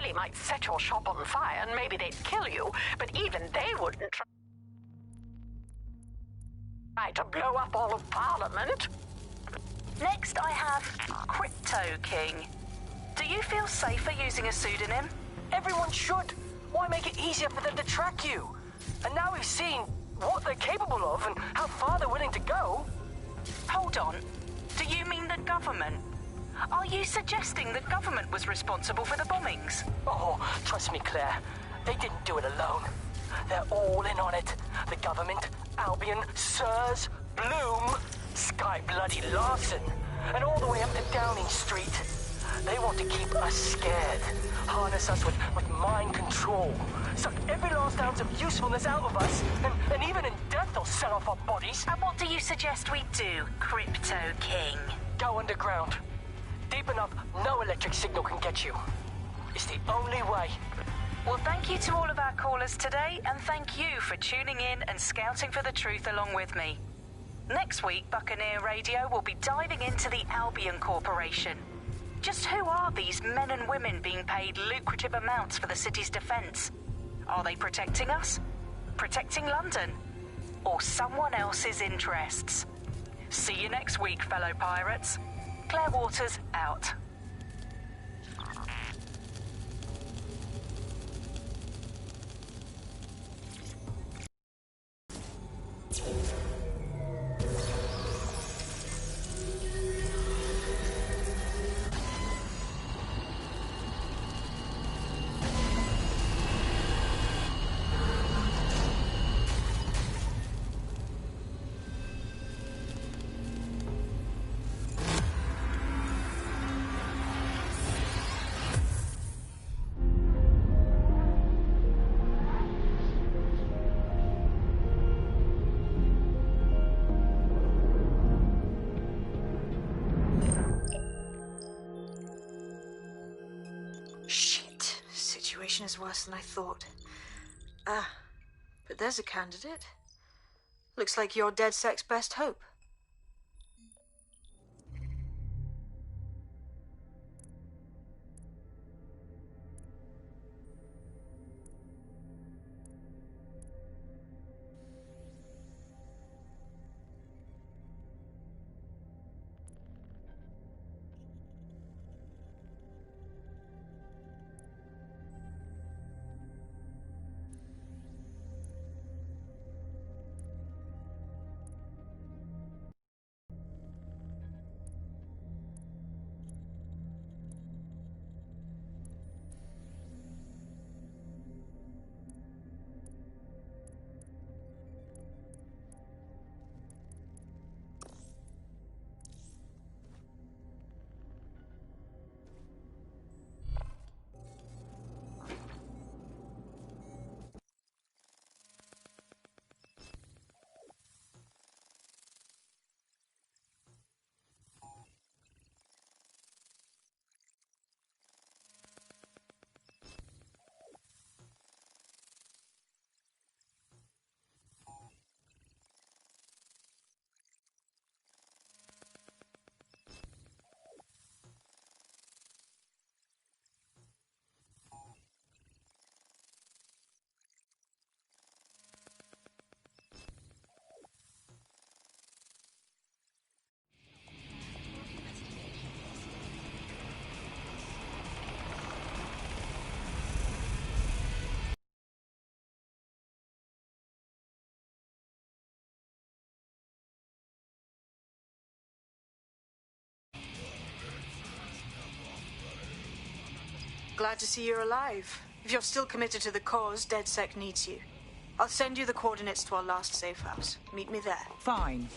Somebody might set your shop on fire and maybe they'd kill you, but even they wouldn't try to blow up all of Parliament. Next I have Crypto King. Do you feel safer using a pseudonym? Everyone should. Why make it easier for them to track you? And now we've seen what they're capable of and how far they're willing to go. Hold on. Do you mean the government? Are you suggesting the government was responsible for the bombings? Oh, trust me, Claire. They didn't do it alone. They're all in on it. The government, Albion, Sirs, Bloom, Sky Bloody Larson, and all the way up to Downing Street. They want to keep us scared, harness us with mind control, suck every last ounce of usefulness out of us, and even in death they'll sell off our bodies. And what do you suggest we do, Crypto King? Go underground. Deep enough, no electric signal can get you. It's the only way. Well, thank you to all of our callers today, and thank you for tuning in and scouting for the truth along with me. Next week, Buccaneer Radio will be diving into the Albion Corporation. Just who are these men and women being paid lucrative amounts for the city's defense? Are they protecting us? Protecting London? Or someone else's interests? See you next week, fellow pirates. Claire Waters, out. Is worse than I thought. But there's a candidate. Looks like you're DedSec's best hope. Glad to see you're alive. If you're still committed to the cause, DedSec needs you. I'll send you the coordinates to our last safe house. Meet me there. Fine.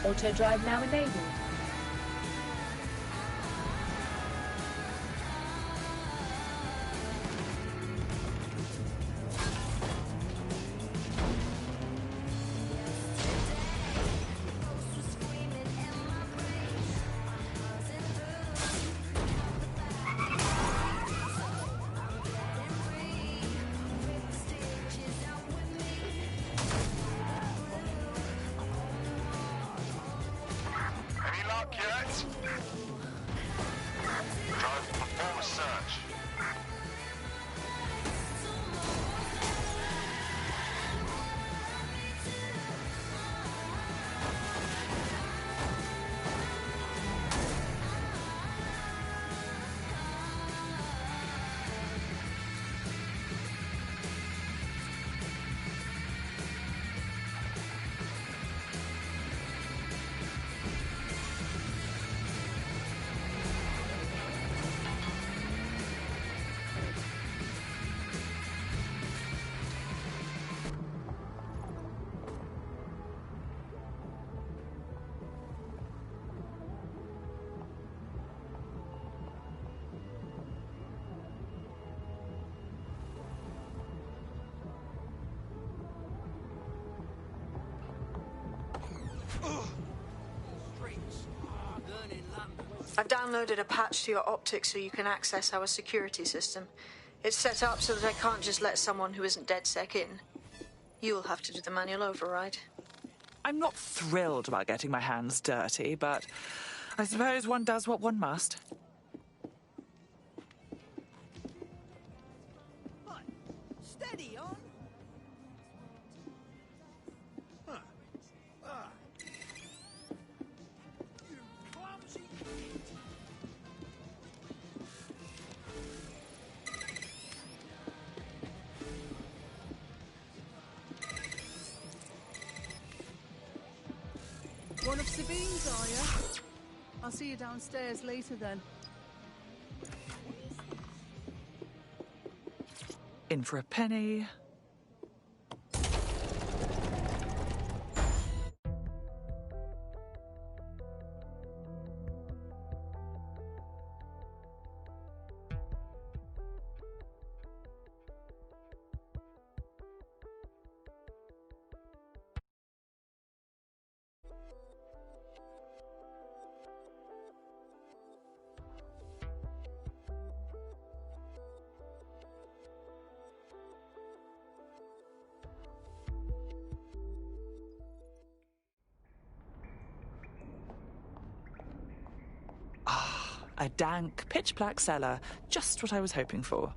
Auto drive now enabled. Any luck yet? Drive to perform a search. I've downloaded a patch to your optics so you can access our security system. It's set up so that I can't just let someone who isn't DedSec in. You'll have to do the manual override. I'm not thrilled about getting my hands dirty, but I suppose one does what one must. Steady on. You clumsy. One of Sabine's, are you? I'll see you downstairs later then. In for a penny. A dank, pitch-black cellar. Just what I was hoping for.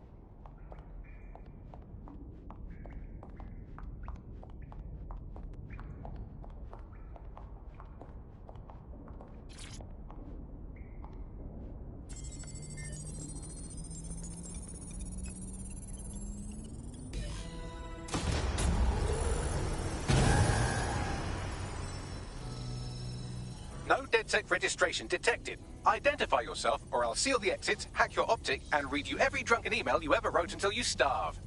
No DedSec registration detected. Identify yourself, or I'll seal the exits, hack your optic, and read you every drunken email you ever wrote until you starve.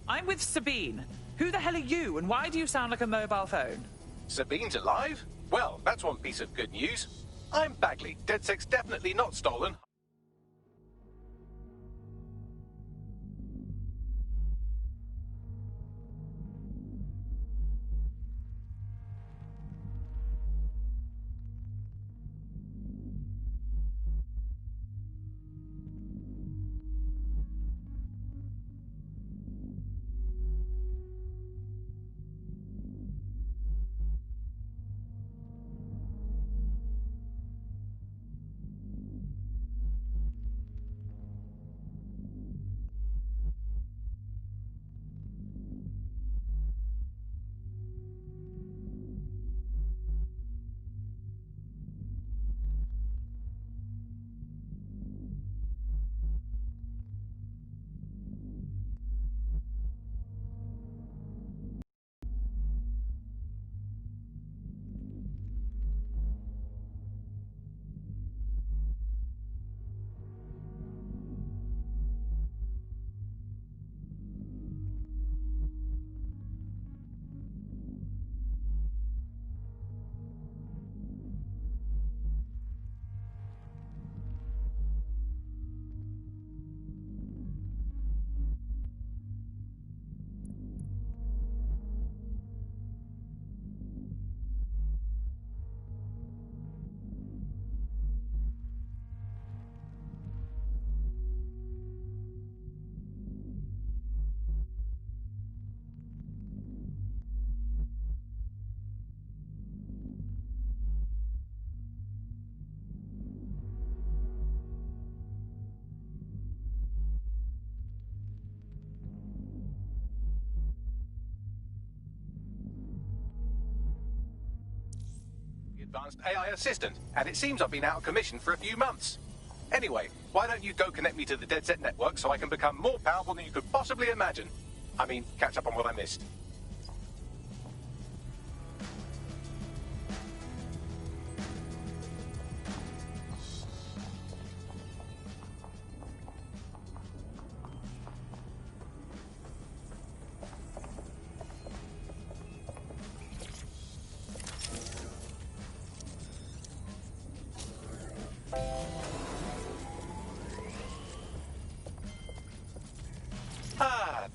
I'm with Sabine. Who the hell are you, and why do you sound like a mobile phone? Sabine's alive? Well, that's one piece of good news. I'm Bagley. DedSec's definitely not stolen. advanced AI assistant, and it seems I've been out of commission for a few months. Anyway, why don't you go connect me to the DedSec network so I can become more powerful than you could possibly imagine? I mean, catch up on what I missed.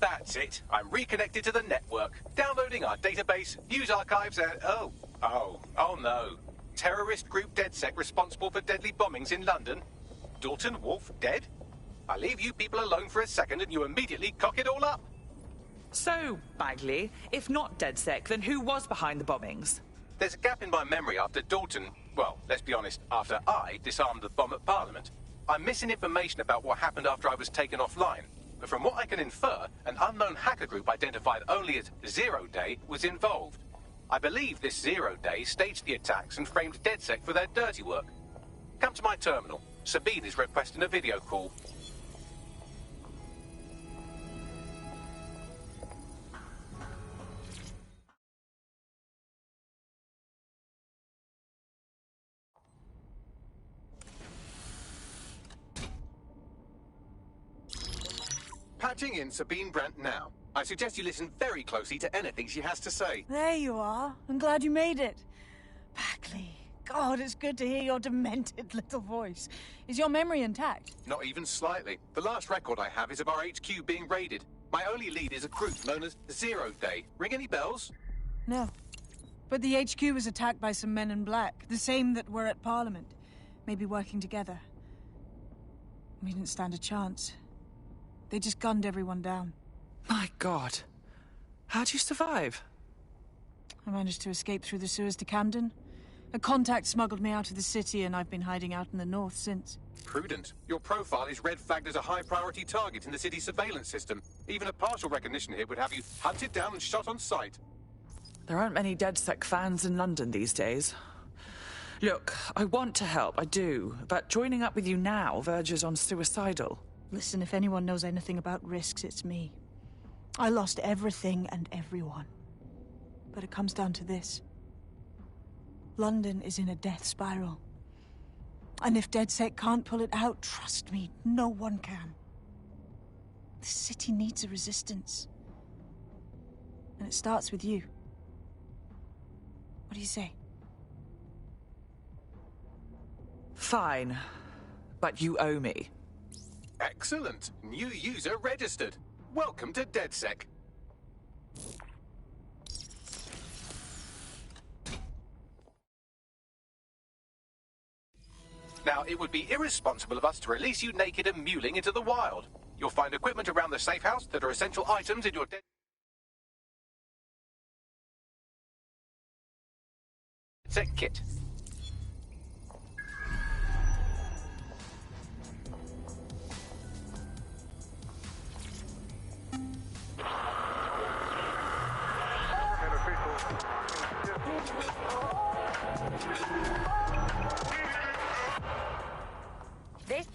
That's it. I'm reconnected to the network, downloading our database, news archives, and oh no. Terrorist group DedSec responsible for deadly bombings in London. Dalton Wolf dead? I leave you people alone for a second and you immediately cock it all up. So, Bagley, if not DedSec, then who was behind the bombings? There's a gap in my memory after Dalton, well, let's be honest, after I disarmed the bomb at Parliament. I'm missing information about what happened after I was taken offline. But from what I can infer, an unknown hacker group identified only as Zero Day was involved. I believe this Zero Day staged the attacks and framed DedSec for their dirty work. Come to my terminal. Sabine is requesting a video call. Patching in Sabine Brandt now. I suggest you listen very closely to anything she has to say. There you are. I'm glad you made it. Bagley, God, it's good to hear your demented little voice. Is your memory intact? Not even slightly. The last record I have is of our HQ being raided. My only lead is a group known as Zero Day. Ring any bells? No. But the HQ was attacked by some men in black, the same that were at Parliament. Maybe working together. We didn't stand a chance. They just gunned everyone down. My God. How'd you survive? I managed to escape through the sewers to Camden. A contact smuggled me out of the city, and I've been hiding out in the north since. Prudent. Your profile is red flagged as a high-priority target in the city's surveillance system. Even a partial recognition here would have you hunted down and shot on sight. There aren't many DedSec fans in London these days. Look, I want to help, I do, but joining up with you now verges on suicidal. Listen, if anyone knows anything about risks, it's me. I lost everything and everyone. But it comes down to this. London is in a death spiral. And if DedSec can't pull it out, trust me, no one can. The city needs a resistance. And it starts with you. What do you say? Fine. But you owe me. Excellent. New user registered. Welcome to DedSec. Now, it would be irresponsible of us to release you naked and mewling into the wild. You'll find equipment around the safe house that are essential items in your DedSec kit. This?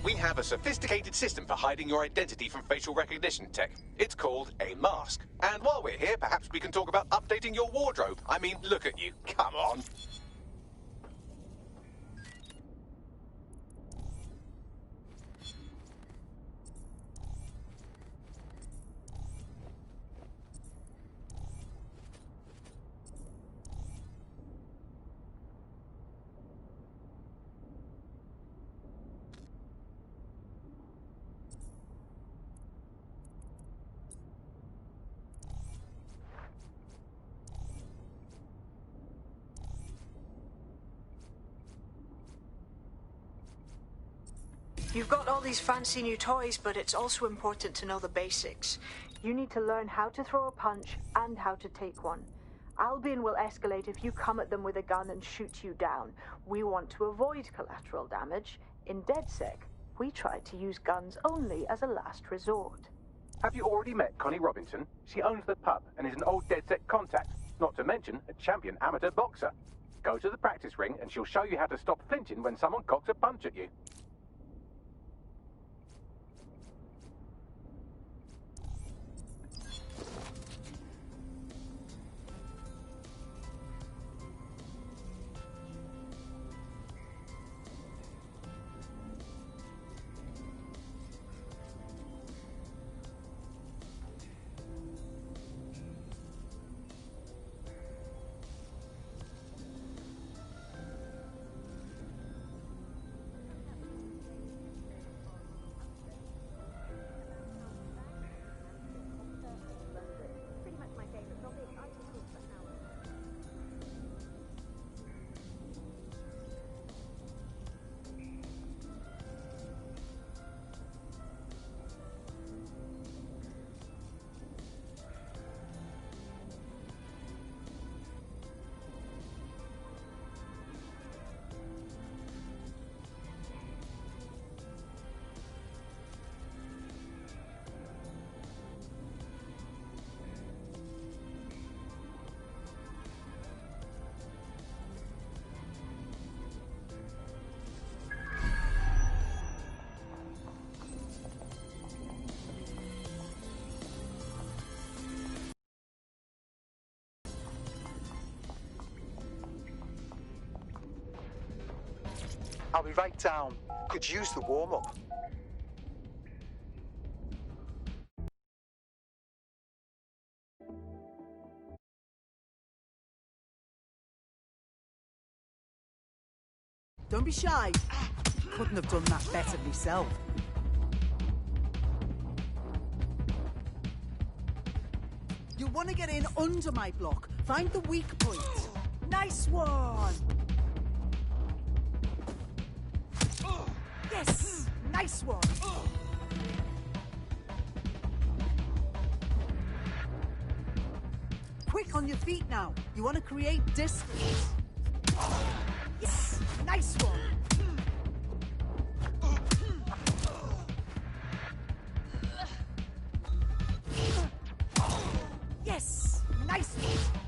We have a sophisticated system for hiding your identity from facial recognition tech. It's called a mask. And while we're here, perhaps we can talk about updating your wardrobe. I mean, look at you. Come on. You've got all these fancy new toys, but it's also important to know the basics. You need to learn how to throw a punch and how to take one. Albion will escalate if you come at them with a gun and shoot you down. We want to avoid collateral damage. In DedSec, we try to use guns only as a last resort. Have you already met Connie Robinson? She owns the pub and is an old DedSec contact, not to mention a champion amateur boxer. Go to the practice ring and she'll show you how to stop flinching when someone cocks a punch at you. I'll be right down. Could use the warm-up. Don't be shy. Couldn't have done that better myself. You'll want to get in under my block. Find the weak point. Nice one! Yes! Nice one! Quick on your feet now. You want to create distance. Yes! Nice one! Yes! Nice one!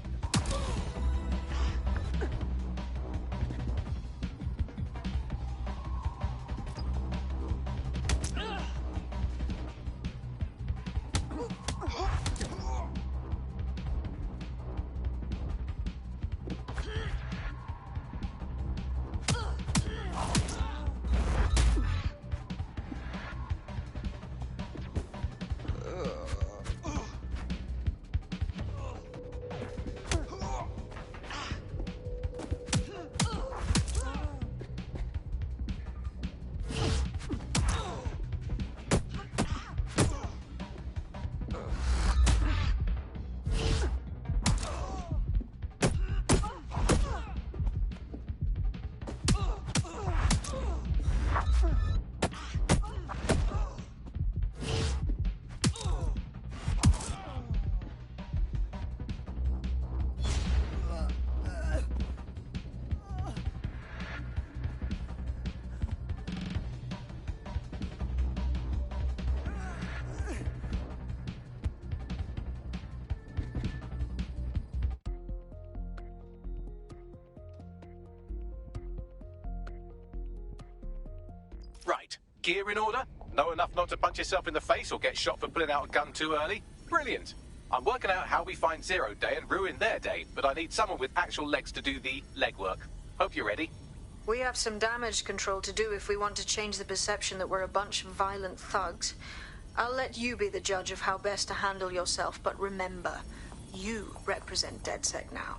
Right. Gear in order? Know enough not to punch yourself in the face or get shot for pulling out a gun too early? Brilliant. I'm working out how we find Zero Day and ruin their day, but I need someone with actual legs to do the legwork. Hope you're ready. We have some damage control to do if we want to change the perception that we're a bunch of violent thugs. I'll let you be the judge of how best to handle yourself, but remember, you represent DedSec now.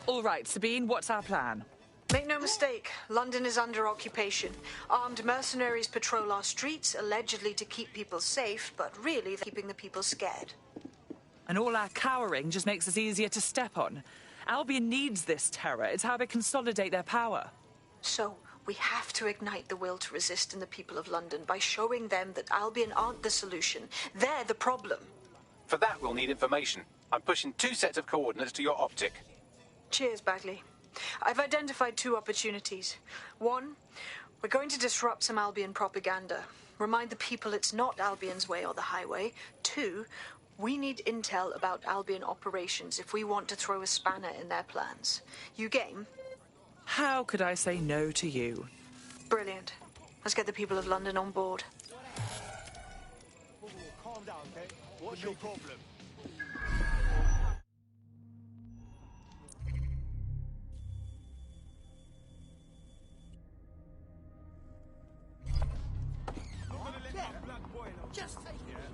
All right, Sabine, what's our plan? Make no mistake, London is under occupation. Armed mercenaries patrol our streets, allegedly to keep people safe, but really they're keeping the people scared. And all our cowering just makes us easier to step on. Albion needs this terror. It's how they consolidate their power. So, we have to ignite the will to resist in the people of London by showing them that Albion aren't the solution. They're the problem. For that, we'll need information. I'm pushing 2 sets of coordinates to your optic. Cheers, Bagley. I've identified 2 opportunities. 1, we're going to disrupt some Albion propaganda. Remind the people it's not Albion's way or the highway. 2, we need intel about Albion operations if we want to throw a spanner in their plans. You game? How could I say no to you? Brilliant. Let's get the people of London on board. Calm down, okay? What's your problem? Just take it.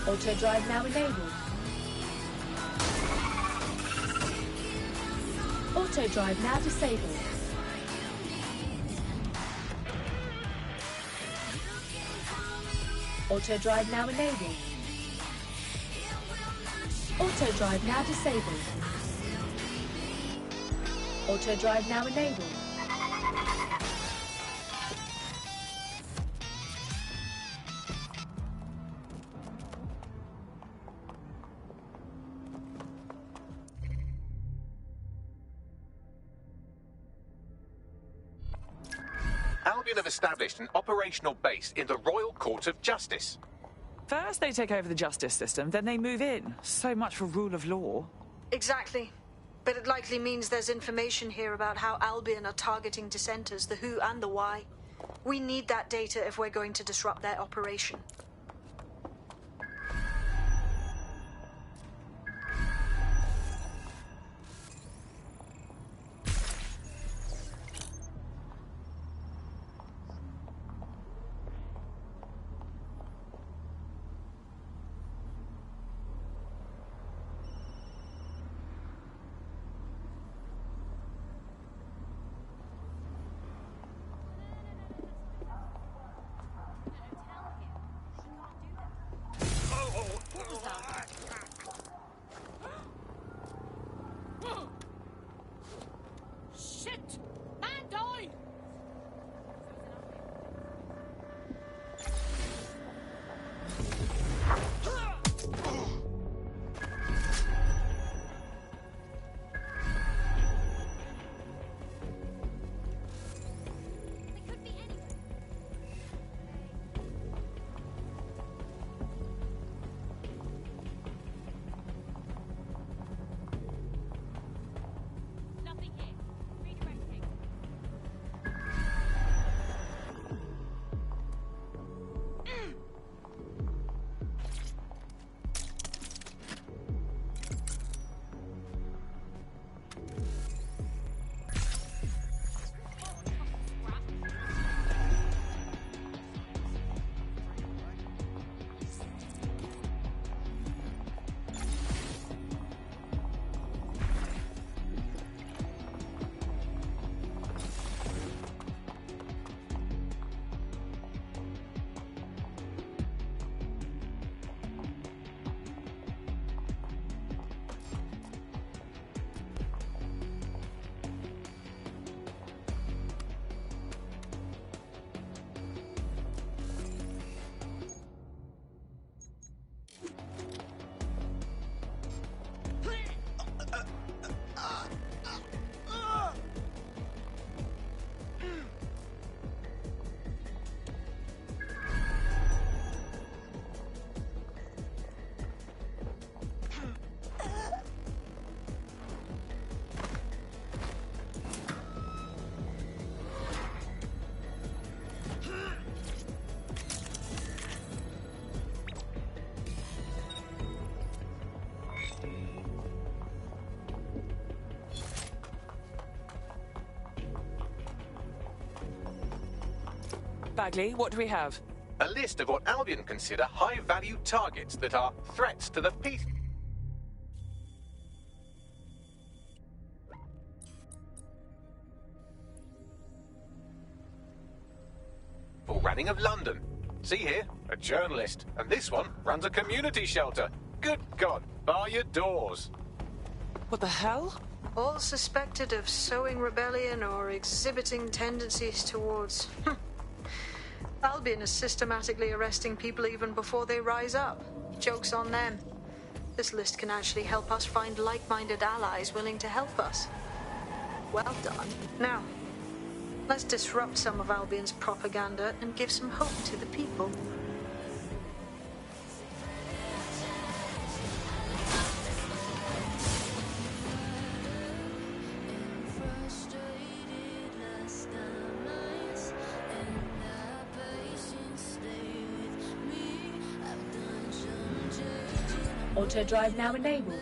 Auto drive now enabled. Auto drive now disabled. Auto drive now enabled. Auto drive now disabled. Auto drive now enabled. Albion have established an operational base in the Royal Court of Justice. First they take over the justice system, then they move in. So much for rule of law. Exactly. But it likely means there's information here about how Albion are targeting dissenters, the who and the why. We need that data if we're going to disrupt their operation. Bagley, what do we have? A list of what Albion consider high-value targets that are threats to the peace. For running of London. See here, a journalist. And this one runs a community shelter. Good God, bar your doors. What the hell? All suspected of sowing rebellion or exhibiting tendencies towards... Albion is systematically arresting people even before they rise up. Joke's on them. This list can actually help us find like-minded allies willing to help us. Well done. Now, let's disrupt some of Albion's propaganda and give some hope to the people. Auto drive now enabled.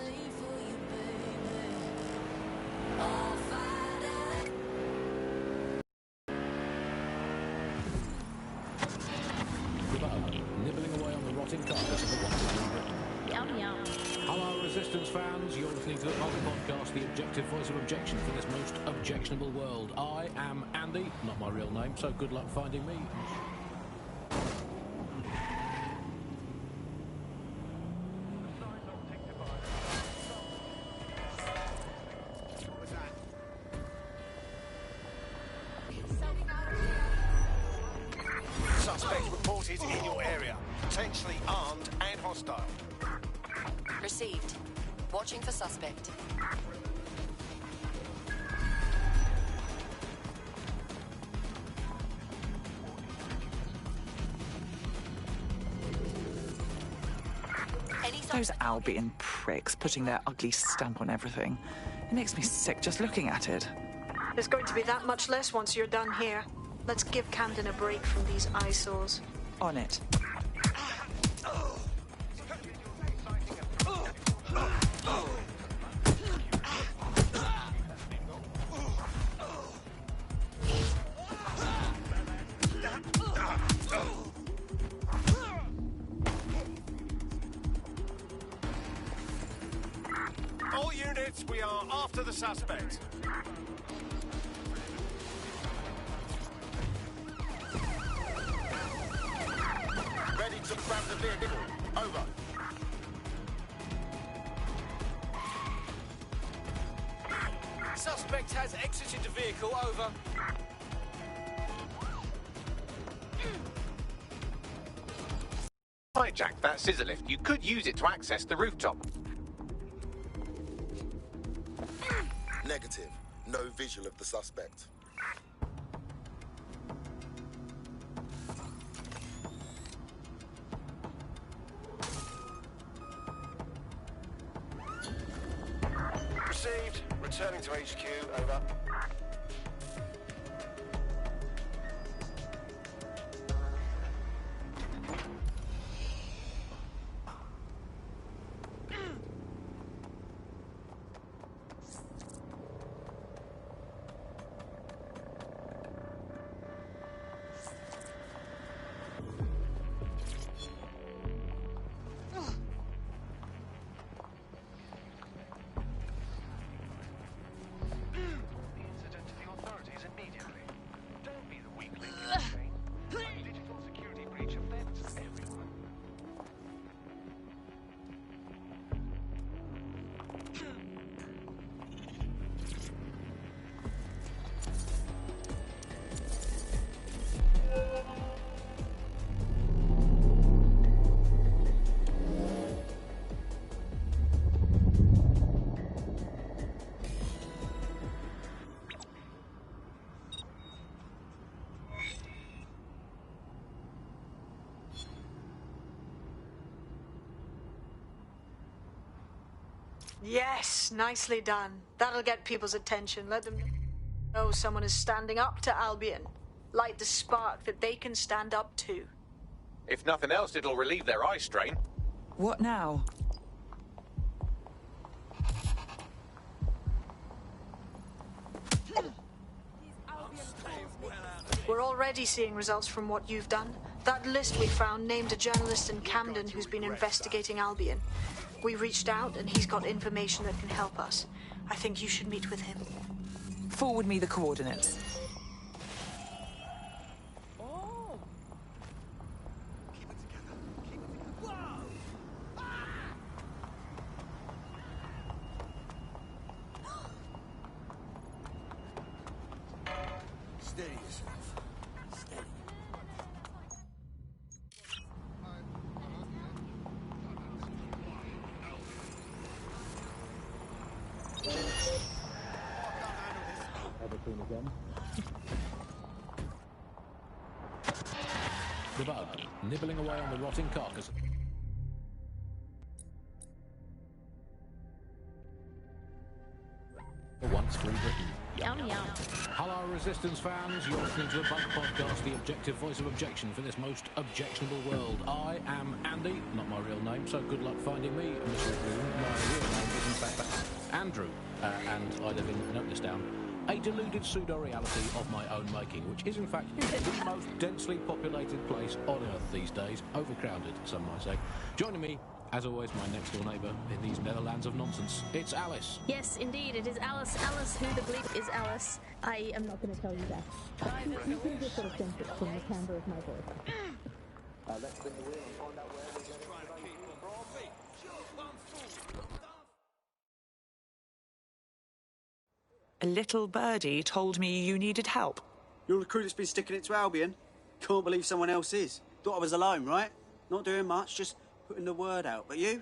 Nibbling away on the rotting carcass of the Resistance fans, you're listening to the podcast, the objective voice of objection for this most objectionable world. I am Andy, not my real name, so good luck finding me. Suspect reported in your area. Potentially armed and hostile. Received. Watching for suspect. Those Albion pricks putting their ugly stamp on everything. It makes me sick just looking at it. There's going to be that much less once you're done here. Let's give Camden a break from these eyesores. On it. All units, we are after the suspect. Ready to grab the vehicle. Over. Suspect has exited the vehicle. Over. Hijack that scissor lift. You could use it to access the rooftop. Negative. No visual of the suspect. Received. Returning to HQ. Over. Yes, nicely done. That'll get people's attention. Let them know someone is standing up to Albion. Light the spark that they can stand up to. If nothing else, it'll relieve their eye strain. What now? We're already seeing results from what you've done. That list we found named a journalist in Camden who's been investigating Albion. We reached out and he's got information that can help us. I think you should meet with him. Forward me the coordinates. Steady yourself. Steady. Again. The bug, nibbling away on the rotting carcass. Once free Britain. Yum yum. Hello, Resistance fans. You're listening to the Bug Podcast, the objective voice of objection for this most objectionable world. I am Andy, not my real name, so good luck finding me. Mr. Bloom, my real name is in fact Andrew, and I live in, note this down, a deluded pseudo-reality of my own making, which is in fact the most densely populated place on Earth these days, overcrowded, some might say. Joining me As always, my next door neighbour in these Netherlands of nonsense. It's Alice. Yes, indeed, it is Alice. Alice, who the bleep is Alice? I am not going to tell you that. You can just sort of sense it from the timbre of my voice. Let's spin the wheel and find out where we're going to A little birdie told me you needed help. You're the crew that's been sticking it to Albion? Can't believe someone else is. Thought I was alone, right? Not doing much, just putting the word out. But you?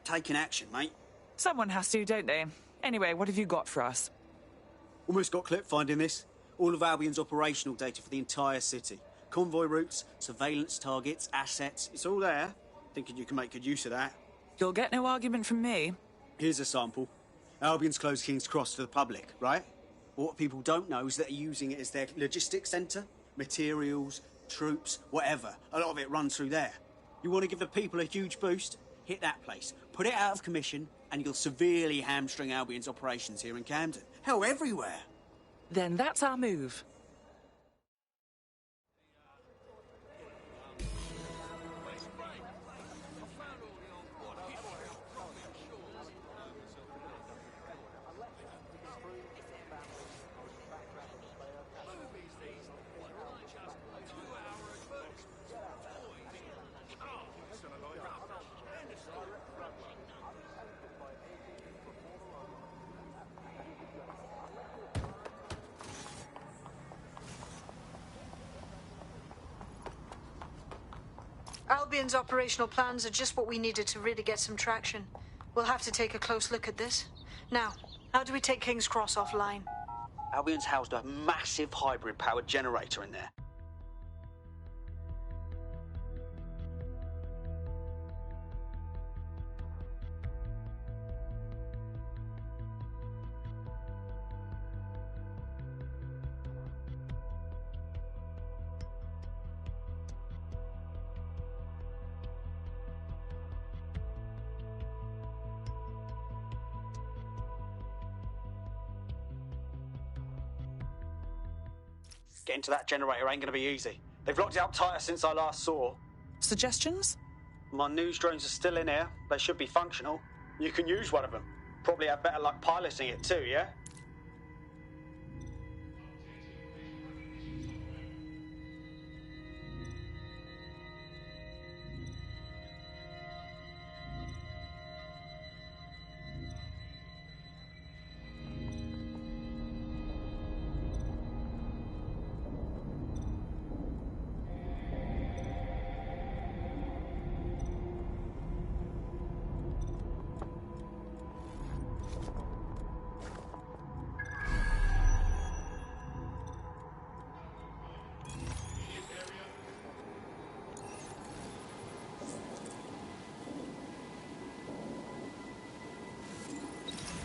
Taking action, mate. Someone has to, don't they? Anyway, what have you got for us? Almost got clipped finding this. All of Albion's operational data for the entire city. Convoy routes, surveillance targets, assets. It's all there. Thinking you can make good use of that. You'll get no argument from me. Here's a sample. Albion's closed King's Cross to the public, right? What people don't know is that they're using it as their logistics centre. Materials, troops, whatever. A lot of it runs through there. You want to give the people a huge boost? Hit that place. Put it out of commission, and you'll severely hamstring Albion's operations here in Camden. Hell, everywhere. Then that's our move. Albion's operational plans are just what we needed to really get some traction. We'll have to take a close look at this. Now, how do we take King's Cross offline? Albion's housed a massive hybrid-powered generator in there. Getting to that generator ain't going to be easy. They've locked it up tighter since I last saw. Suggestions? My news drones are still in here. They should be functional. You can use one of them. Probably have better luck piloting it too, yeah?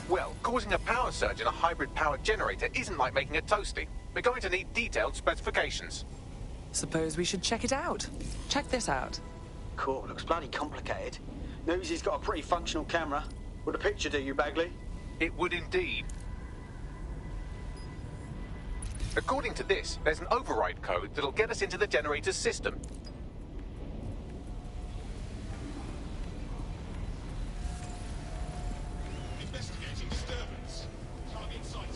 Well, causing a power surge in a hybrid-powered generator isn't like making a toasty. We're going to need detailed specifications. Suppose we should check it out. Check this out. Cool, looks bloody complicated. Newsy's got a pretty functional camera. Would a picture do you, Bagley? It would indeed. According to this, there's an override code that'll get us into the generator's system. Investigating disturbance. Target sighted.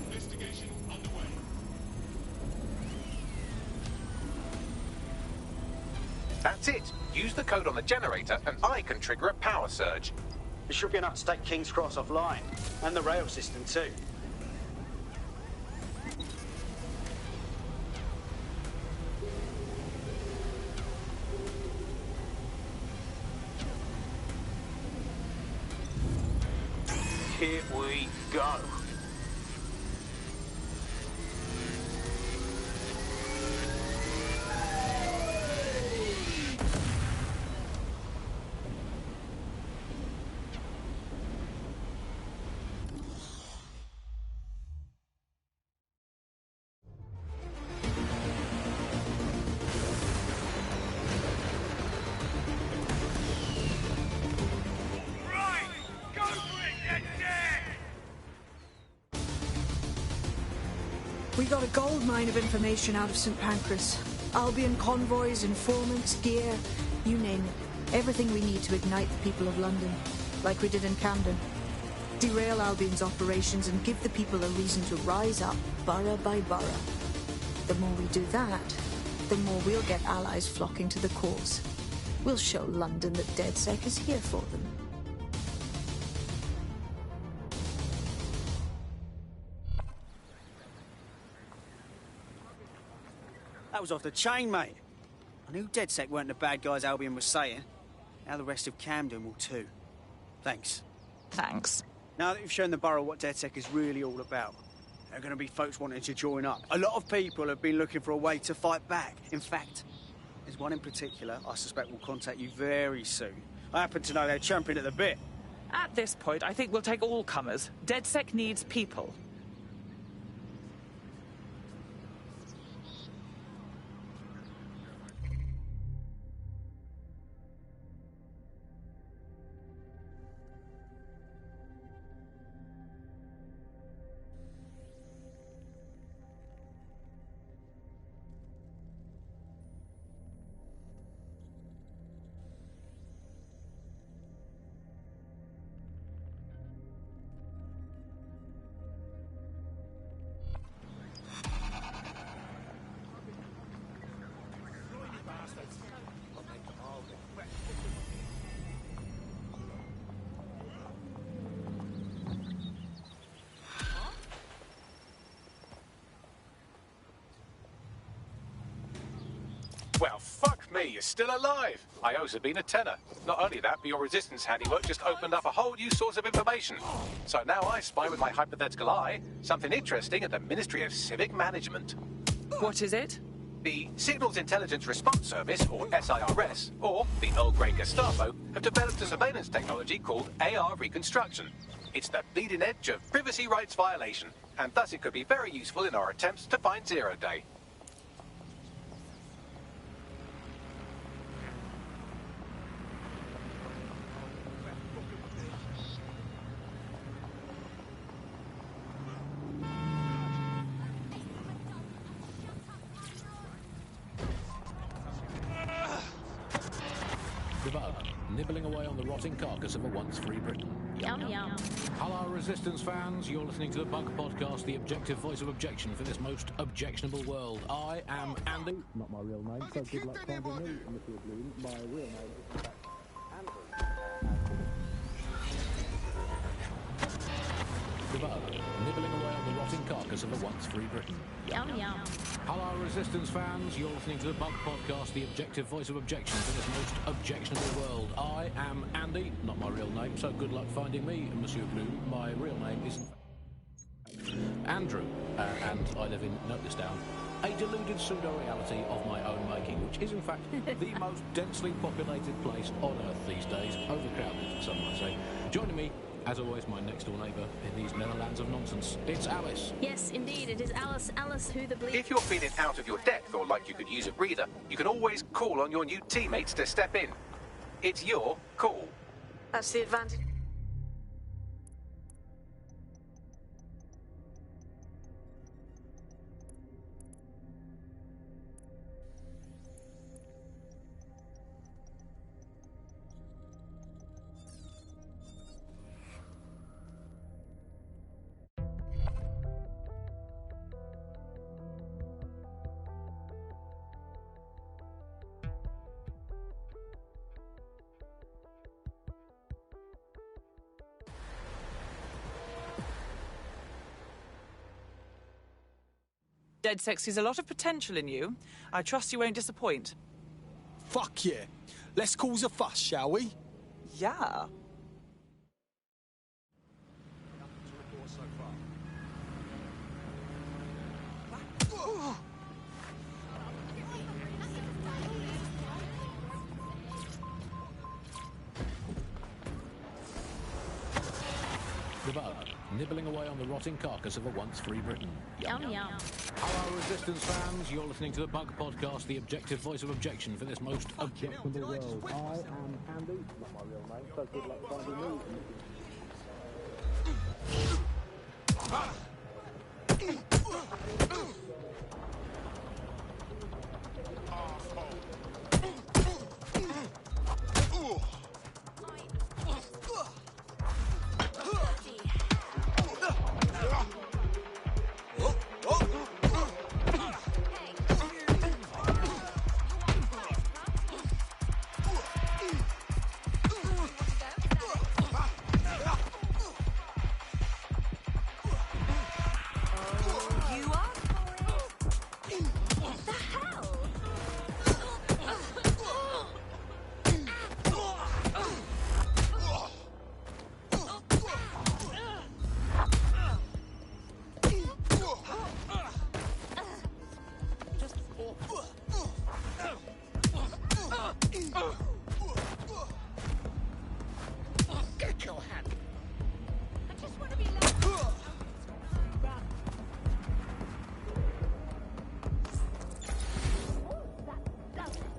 Investigation underway. That's it. Use the code on the generator and I can trigger a power surge. It should be enough to take King's Cross offline. And the rail system too. Here we go. We got a gold mine of information out of St. Pancras. Albion convoys, informants, gear, you name it. Everything we need to ignite the people of London, like we did in Camden. Derail Albion's operations and give the people a reason to rise up, borough by borough. The more we do that, the more we'll get allies flocking to the cause. We'll show London that DedSec is here for them. That was off the chain, mate. I knew DedSec weren't the bad guys Albion was saying. Now the rest of Camden will too. Thanks. Thanks. Now that you've shown the borough what DedSec is really all about, there are going to be folks wanting to join up. A lot of people have been looking for a way to fight back. In fact, there's one in particular I suspect will contact you very soon. I happen to know they're champing at the bit. At this point, I think we'll take all comers. DedSec needs people. Well, fuck me, you're still alive. I owes have been a tenner. Not only that, but your resistance handiwork just opened up a whole new source of information. So now I spy with my hypothetical eye something interesting at the Ministry of Civic Management. What is it? The Signals Intelligence Response Service, or SIRS, or the Earl Grey Gestapo, have developed a surveillance technology called AR Reconstruction. It's the bleeding edge of privacy rights violation, and thus it could be very useful in our attempts to find Zero Day. Nibbling away on the rotting carcass of a once free Britain. Yum, yum. Hello, Resistance fans. You're listening to the Bug Podcast, the objective voice of objection for this most objectionable world. I am Andy. Not my real name, so good luck finding me, Mr. Bloom. My real name is Andrew. The Bug, nibbling away on the rotting carcass of a once free Britain. Yum, yum. Hello, Resistance fans. You're listening to the Bug Podcast, the objective voice of objection for this most objectionable world. I am Andy, not my real name, so good luck finding me, Monsieur Bloom. My real name is Andrew, and I live in, note this down, a deluded pseudo-reality of my own making, which is in fact the most densely populated place on Earth these days, overcrowded, some might say. Joining me, as always, my next-door neighbour in these Netherlands of nonsense. It's Alice. Yes, indeed, it is Alice. Alice, who the bleep... If you're feeling out of your depth or like you could use a breather, you can always call on your new teammates to step in. It's your call. That's the advantage. DedSec sees a lot of potential in you. I trust you won't disappoint. Fuck yeah. Let's cause a fuss, shall we? Yeah. The Bug, nibbling away on the rotting carcass of a once free Britain. Yum, yum. Hello, Resistance fans. You're listening to the Bug Podcast, the objective voice of objection for this most objectionable world. I am Andy, not my real name, so good luck finding me.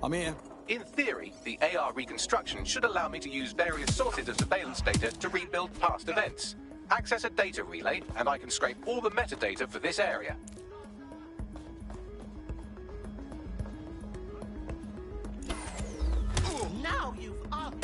I'm here. In theory, the AR reconstruction should allow me to use various sources of surveillance data to rebuild past events. Access a data relay, and I can scrape all the metadata for this area. Now you've up.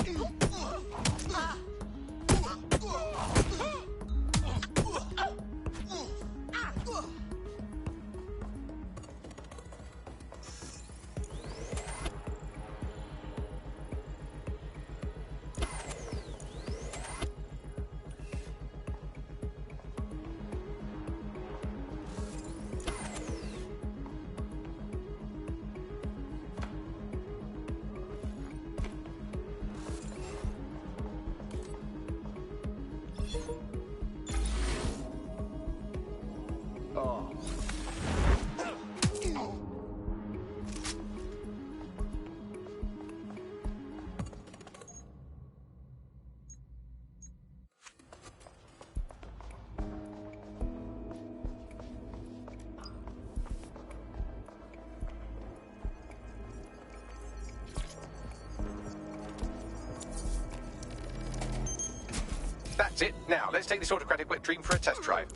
That's it. Now, let's take this autocratic wet dream for a test drive.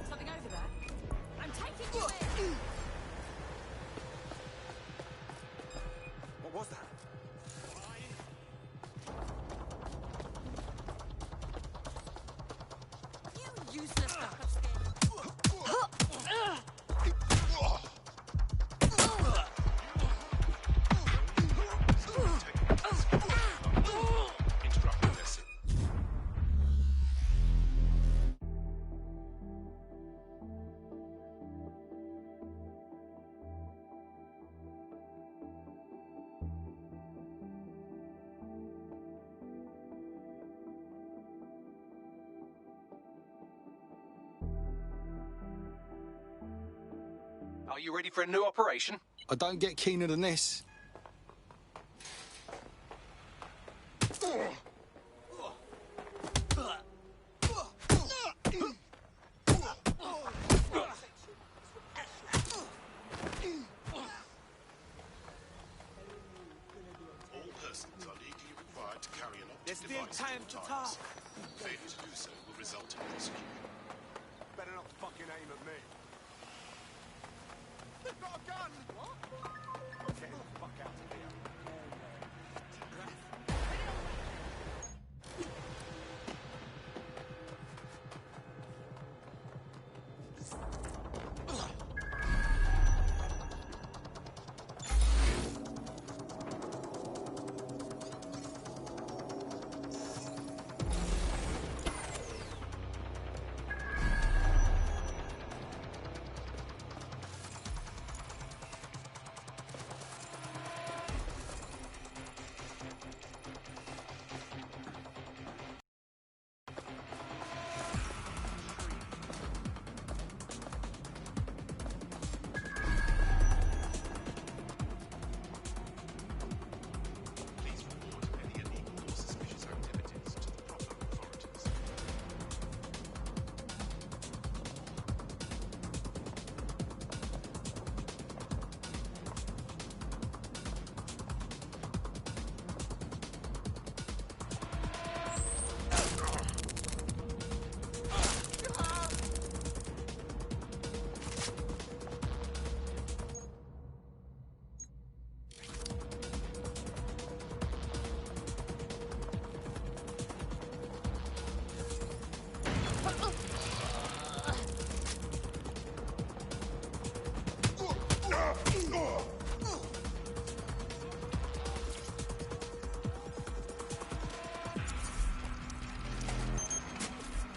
Something over there. I'm taking you in. What was that? You useless duck of skin. Are you ready for a new operation? I don't get keener than this. All persons are legally required to carry an There's optic still device time at to all talk. times. Failure to do so will result in prosecution. Better not fucking aim at me. They've got a gun! What? Get the fuck out of here.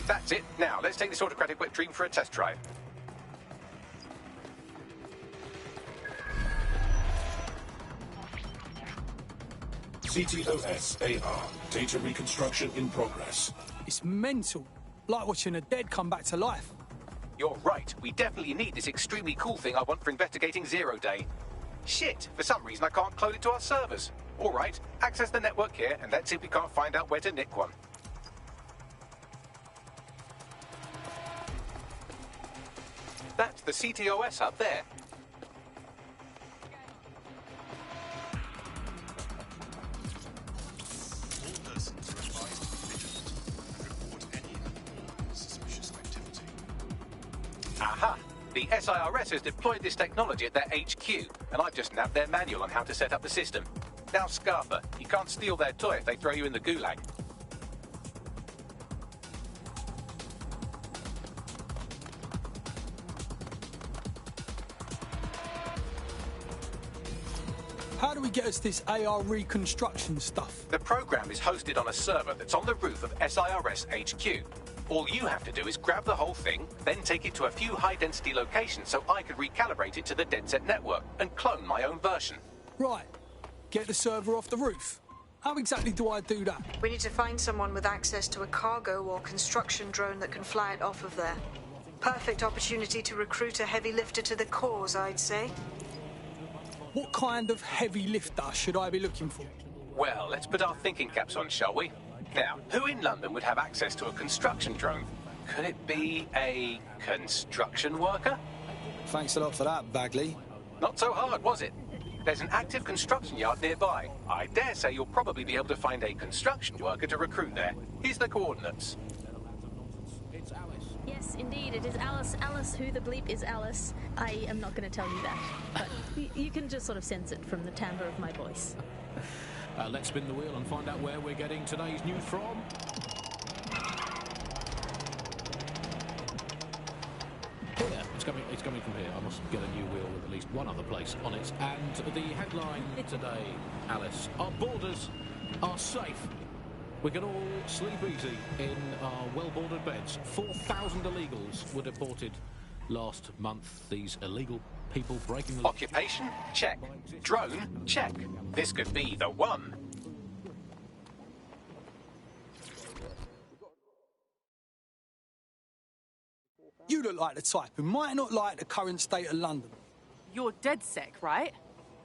That's it. Now, let's take this autocratic wet dream for a test drive. CTOS AR. Data reconstruction in progress. It's mental. Like watching a dead come back to life. You're right. We definitely need this extremely cool thing I want for investigating Zero Day. Shit. For some reason, I can't clone it to our servers. All right. Access the network here, and let's see if we can't find out where to nick one. That's the CTOS up there. All persons are advised to be vigilant and report any abnormal, suspicious activity. Aha! The SIRS has deployed this technology at their HQ, and I've just nabbed their manual on how to set up the system. Now, Scarfer, you can't steal their toy if they throw you in the gulag. How do we get us this AR reconstruction stuff? The program is hosted on a server that's on the roof of SIRS HQ. All you have to do is grab the whole thing, then take it to a few high-density locations so I can recalibrate it to the DedSet network and clone my own version. Right. Get the server off the roof. How exactly do I do that? We need to find someone with access to a cargo or construction drone that can fly it off of there. Perfect opportunity to recruit a heavy lifter to the cause, I'd say. What kind of heavy lifter should I be looking for? Well, let's put our thinking caps on, shall we? Now, who in London would have access to a construction drone? Could it be a construction worker? Thanks a lot for that, Bagley. Not so hard, was it? There's an active construction yard nearby. I dare say you'll probably be able to find a construction worker to recruit there. Here's the coordinates. It's Alice. Yes, indeed, it is Alice. Alice, who the bleep is Alice? I am not going to tell you that, but you can just sort of sense it from the timbre of my voice. Let's spin the wheel and find out where we're getting today's news from. Here, it's coming from here. I must get a new wheel with at least one other place on it. And the headline today, Alice, our borders are safe. We can all sleep easy in our well-bordered beds. 4,000 illegals were deported last month. These illegal people breaking the... Occupation? Check. Drone? Check. This could be the one. You look like the type who might not like the current state of London. You're DedSec, right?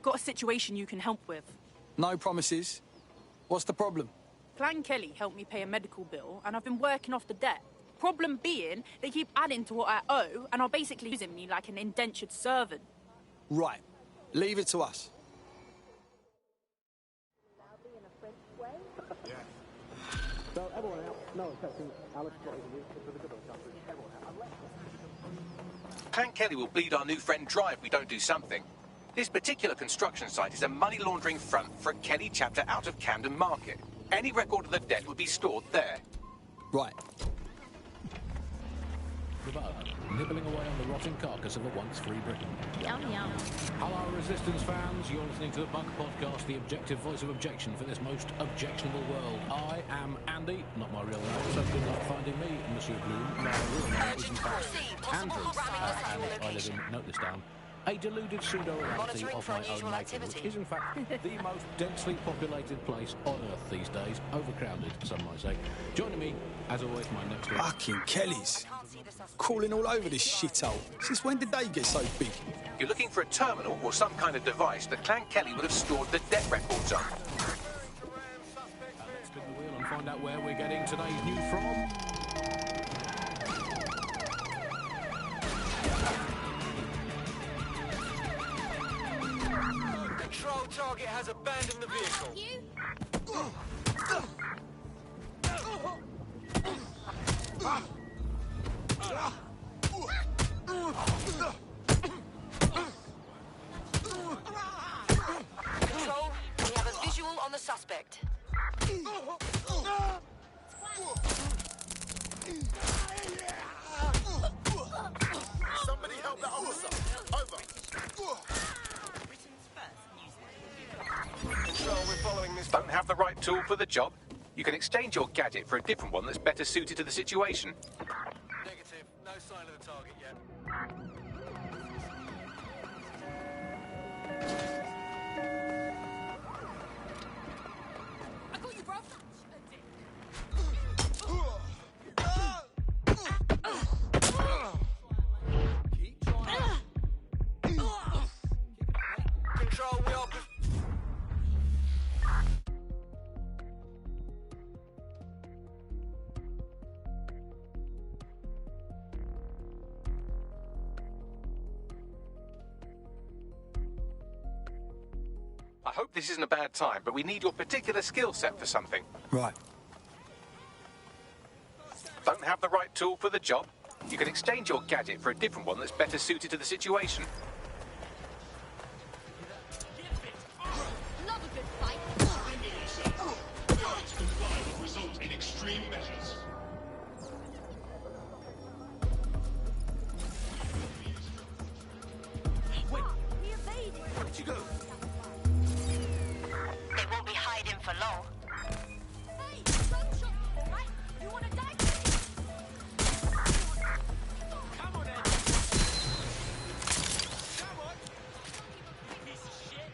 Got a situation you can help with. No promises. What's the problem? Clan Kelly helped me pay a medical bill, and I've been working off the debt. Problem being, they keep adding to what I owe, and are basically using me like an indentured servant. Right. Leave it to us. So everyone out. No exceptions. Alice, what is it? It's for the good of the country. Everyone out. Clan Kelly will bleed our new friend dry if we don't do something. This particular construction site is a money laundering front for a Kelly chapter out of Camden Market. Any record of the debt would be stored there. Right. Nibbling away on the rotting carcass of a once free Britain. Yum, yum. Hello, Resistance fans. You're listening to the Bug Podcast, the objective voice of objection for this most objectionable world. I am Andy, not my real name, so good luck finding me, Monsieur Bloom. My real name is in fact Andrew, and I live in, note this down, a deluded pseudo-reality of my own making, which is in fact the most densely populated place on Earth these days, overcrowded, some might say. Joining me, as always, my next door... Fucking Kellys. Crawling all over this shithole. Since when did they get so big? You're looking for a terminal or some kind of device that Clan Kelly would have stored the debt records on. Let's spin the wheel and find out where we're getting today's news from. Control target has abandoned the vehicle. Control, we have a visual on the suspect. Somebody help that officer. Over. Control, we're following this. Don't have the right tool for the job? You can exchange your gadget for a different one that's better suited to the situation. Negative. No sign of the target yet. I got you, bro. Control, we are... hope this isn't a bad time, but we need your particular skill set for something. Right. Don't have the right tool for the job? You can exchange your gadget for a different one that's better suited to the situation. Another good fight. Result in extreme measures. Wait, where'd you go? They won't be hiding for long. Hey, gunshot, right? You wanna die? Come on, then. Come on. Piece of shit.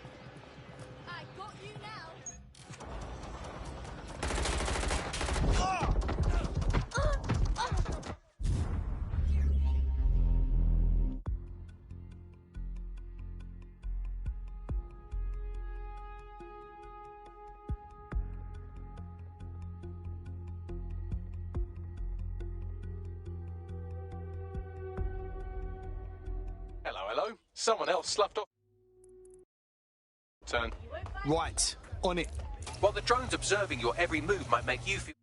I got you now. Hello, hello. Someone else sloughed off. Turn. Right. On it. While the drone's observing your every move might make you feel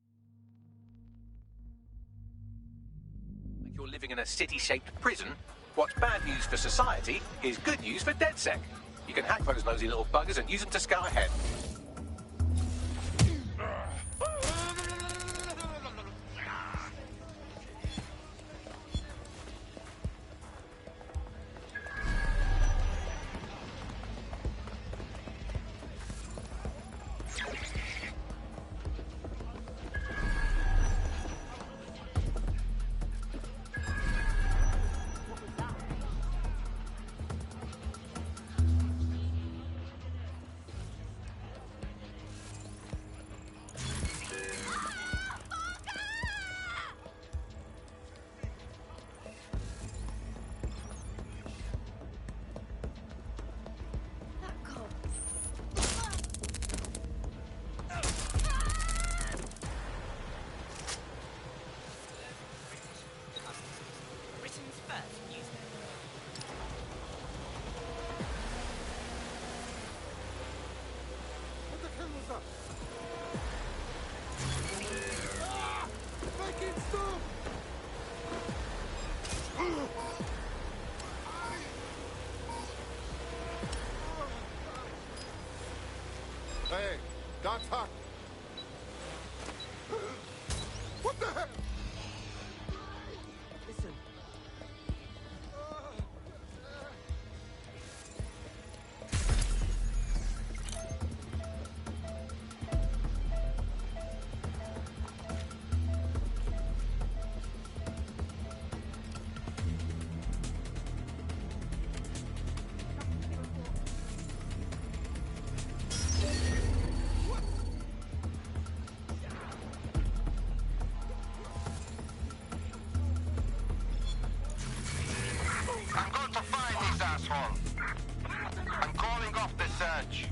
like you're living in a city-shaped prison, what's bad news for society is good news for DedSec. You can hack those nosy little buggers and use them to scout ahead. Hey, that's hot. What the heck? Listen. I'm going to find this asshole. I'm calling off the search.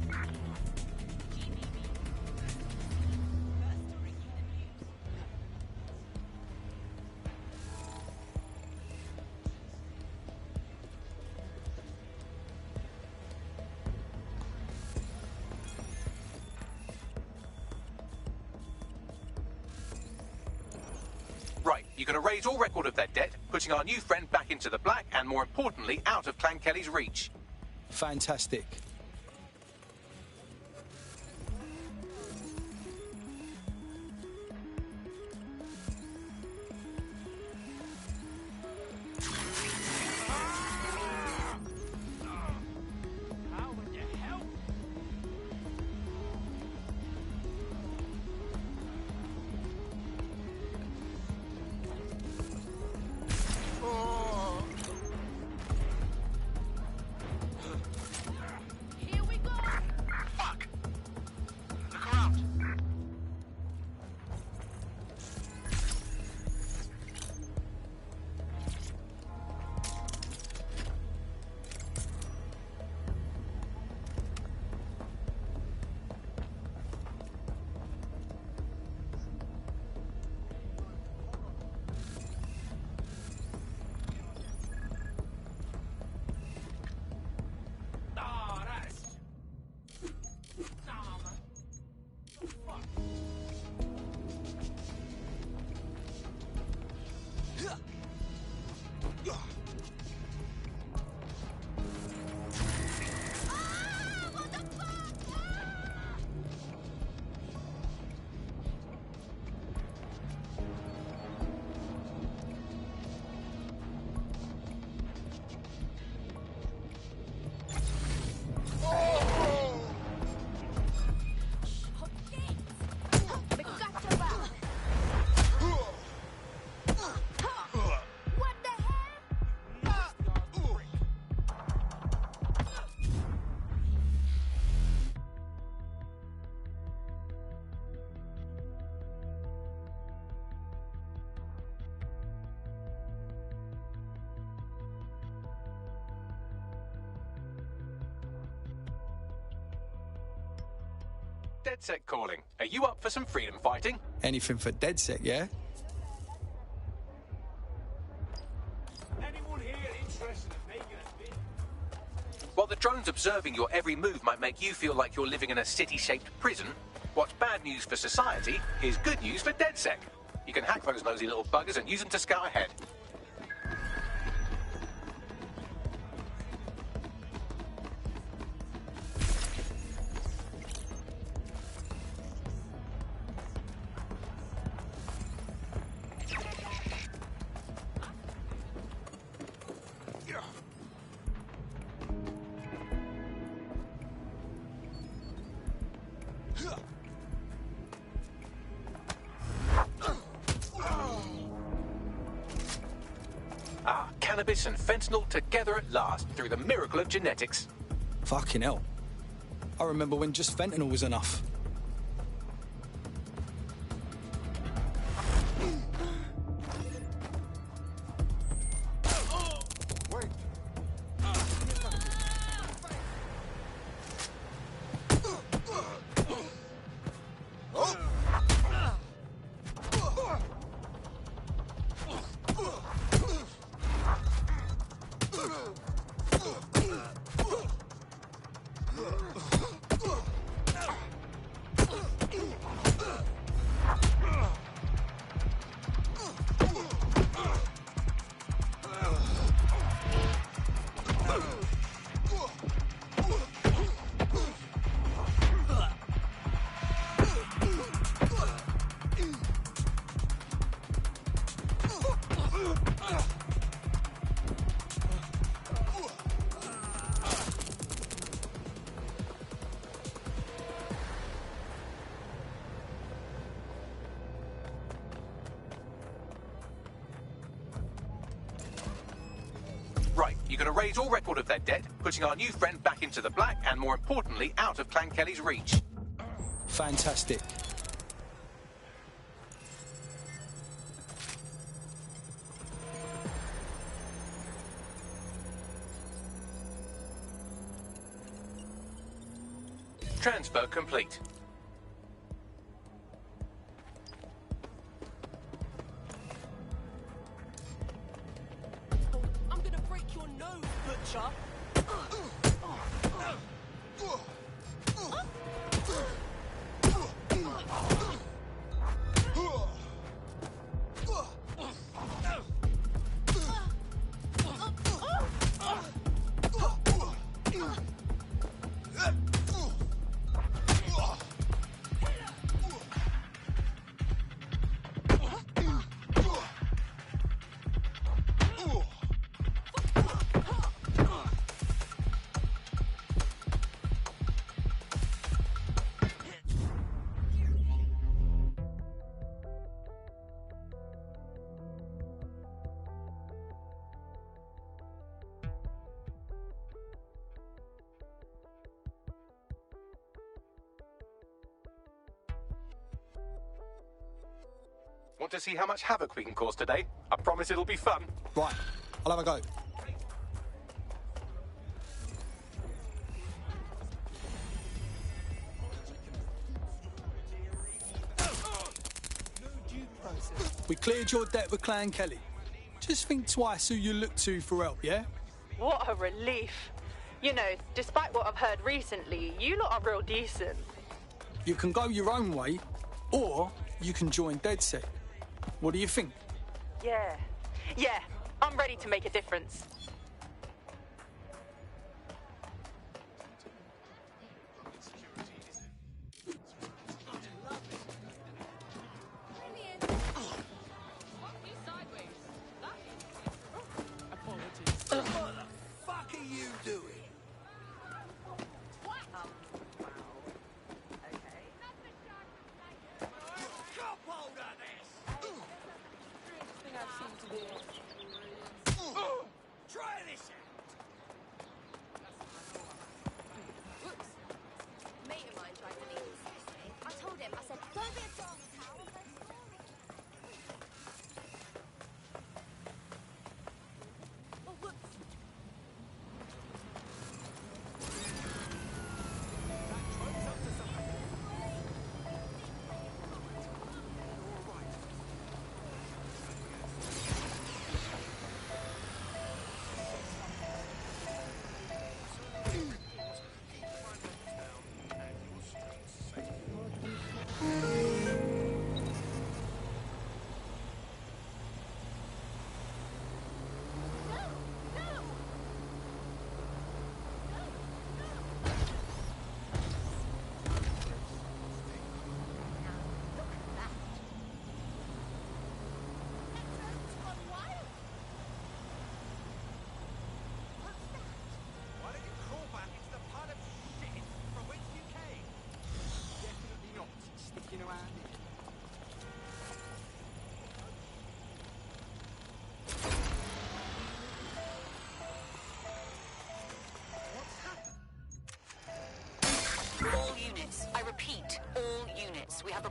Right, you can erase all record of their debt, putting our new friend back into the black and, more importantly, out of Clan Kelly's reach. Fantastic. DedSec calling. Are you up for some freedom fighting? Anything for DedSec, yeah? Anyone here interested in making a bid? While the drones observing your every move might make you feel like you're living in a city-shaped prison, what's bad news for society is good news for DedSec. You can hack those nosy little buggers and use them to scout ahead. Cannabis and fentanyl together at last through the miracle of genetics. Fucking hell. I remember when just fentanyl was enough. You're going to raise all record of their debt, putting our new friend back into the black and, more importantly, out of Clan Kelly's reach. Fantastic. Transfer complete. Want to see how much havoc we can cause today? I promise it'll be fun. Right, I'll have a go. We cleared your debt with Clan Kelly. Just think twice who you look to for help, yeah? What a relief. You know, despite what I've heard recently, you lot are real decent. You can go your own way, or you can join DedSec. What do you think? Yeah, I'm ready to make a difference.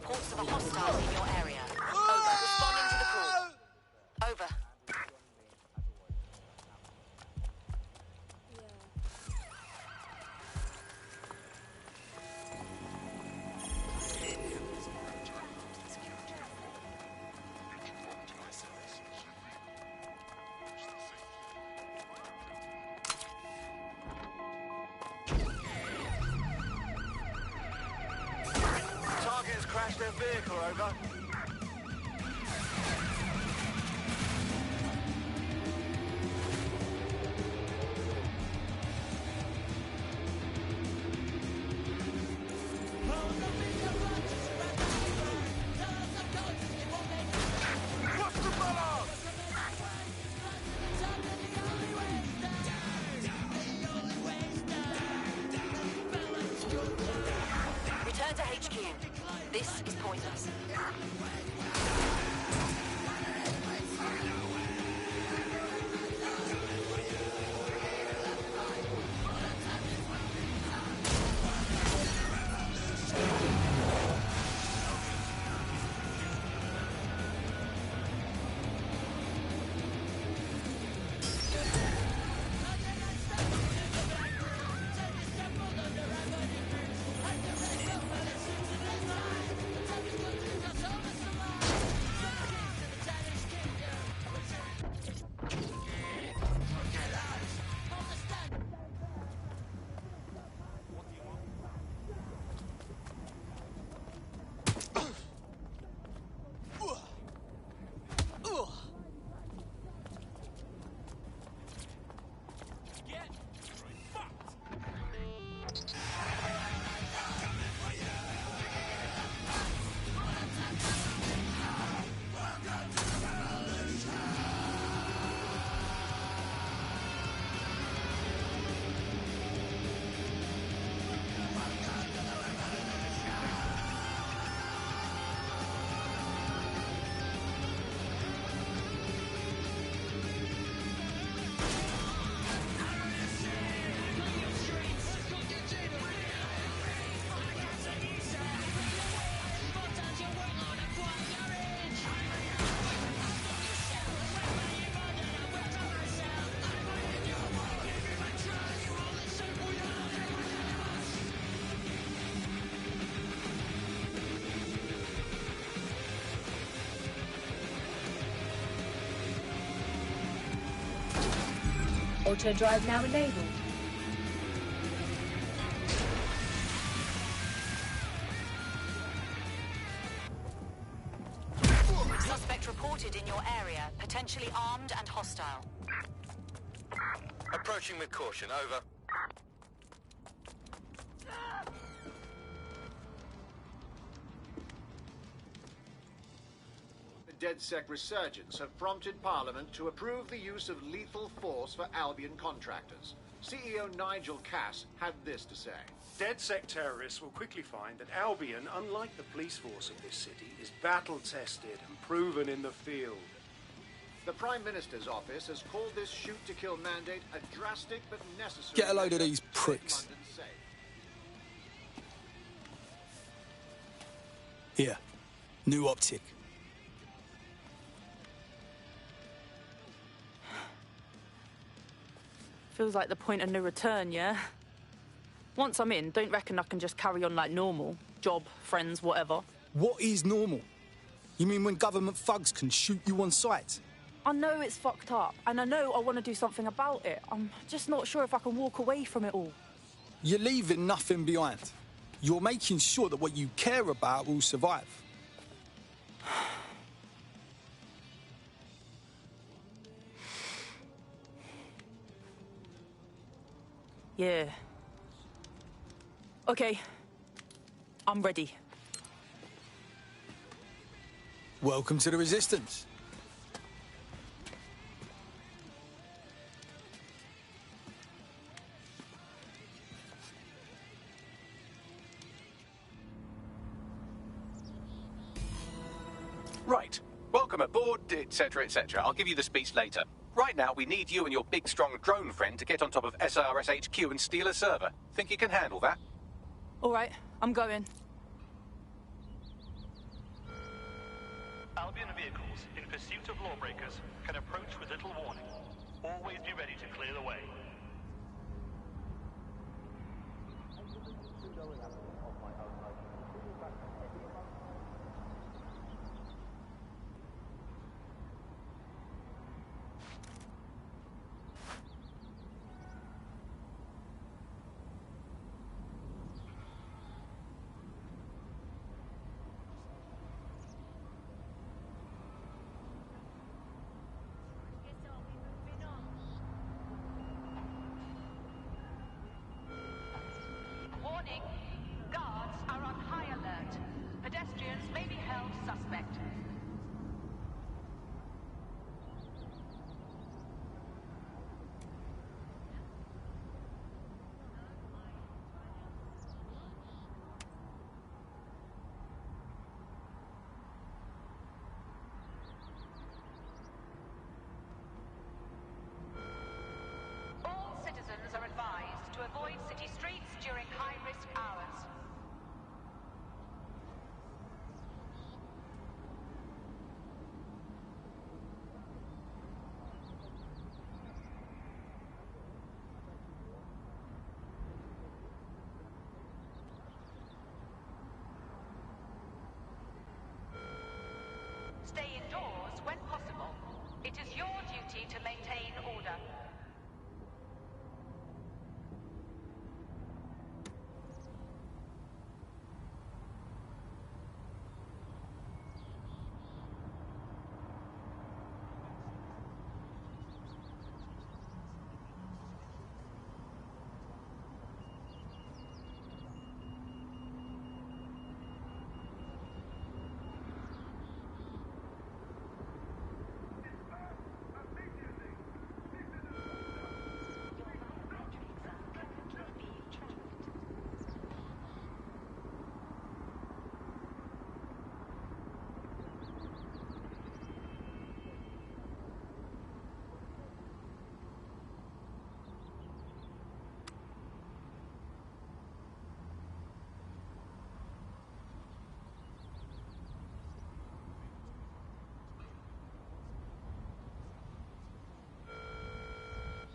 reports of a hostile in your area. Over. Responding to the call. Over. Crashed their vehicle, over. Return to HQ. This is pointless. Auto drive now enabled. Suspect reported in your area, potentially armed and hostile. Approaching with caution, over. The DedSec resurgence have prompted Parliament to approve the use of lethal force for Albion contractors. CEO Nigel Cass had this to say. DedSec terrorists will quickly find that Albion, unlike the police force of this city, is battle-tested and proven in the field. The Prime Minister's office has called this shoot-to-kill mandate a drastic but necessary... Get a load of these pricks. Here, new optic. Feels like the point of no return, yeah? Once I'm in, don't reckon I can just carry on like normal. Job, friends, whatever. What is normal? You mean when government thugs can shoot you on sight? I know it's fucked up, and I know I want to do something about it. I'm just not sure if I can walk away from it all. You're leaving nothing behind. You're making sure that what you care about will survive. Yeah. Okay. I'm ready. Welcome to the Resistance. Right. Welcome aboard, etc., etc. I'll give you the speech later. Right now, we need you and your big, strong drone friend to get on top of SRS HQ and steal a server. Think you can handle that? All right, I'm going. Albion vehicles in pursuit of lawbreakers can approach with little warning. Always be ready to clear the way. Warning! Guards are on high alert. Pedestrians may be held suspect. All citizens are advised to avoid city streets during high-risk hours. Stay indoors when possible. It is your duty to maintain order.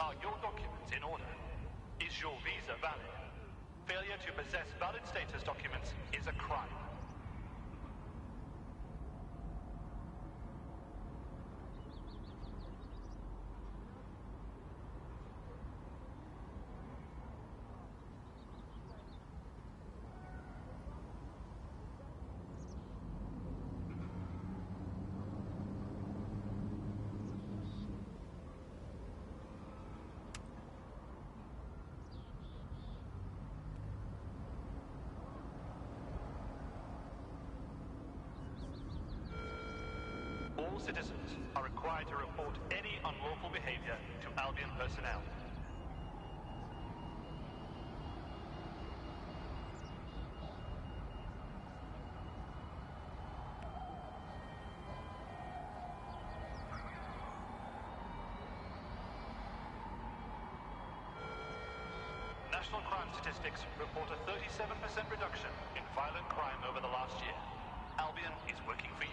Are your documents in order? Is your visa valid? Failure to possess valid status documents is a crime. All citizens are required to report any unlawful behavior to Albion personnel. National crime statistics report a 37% reduction in violent crime over the last year. Albion is working for you.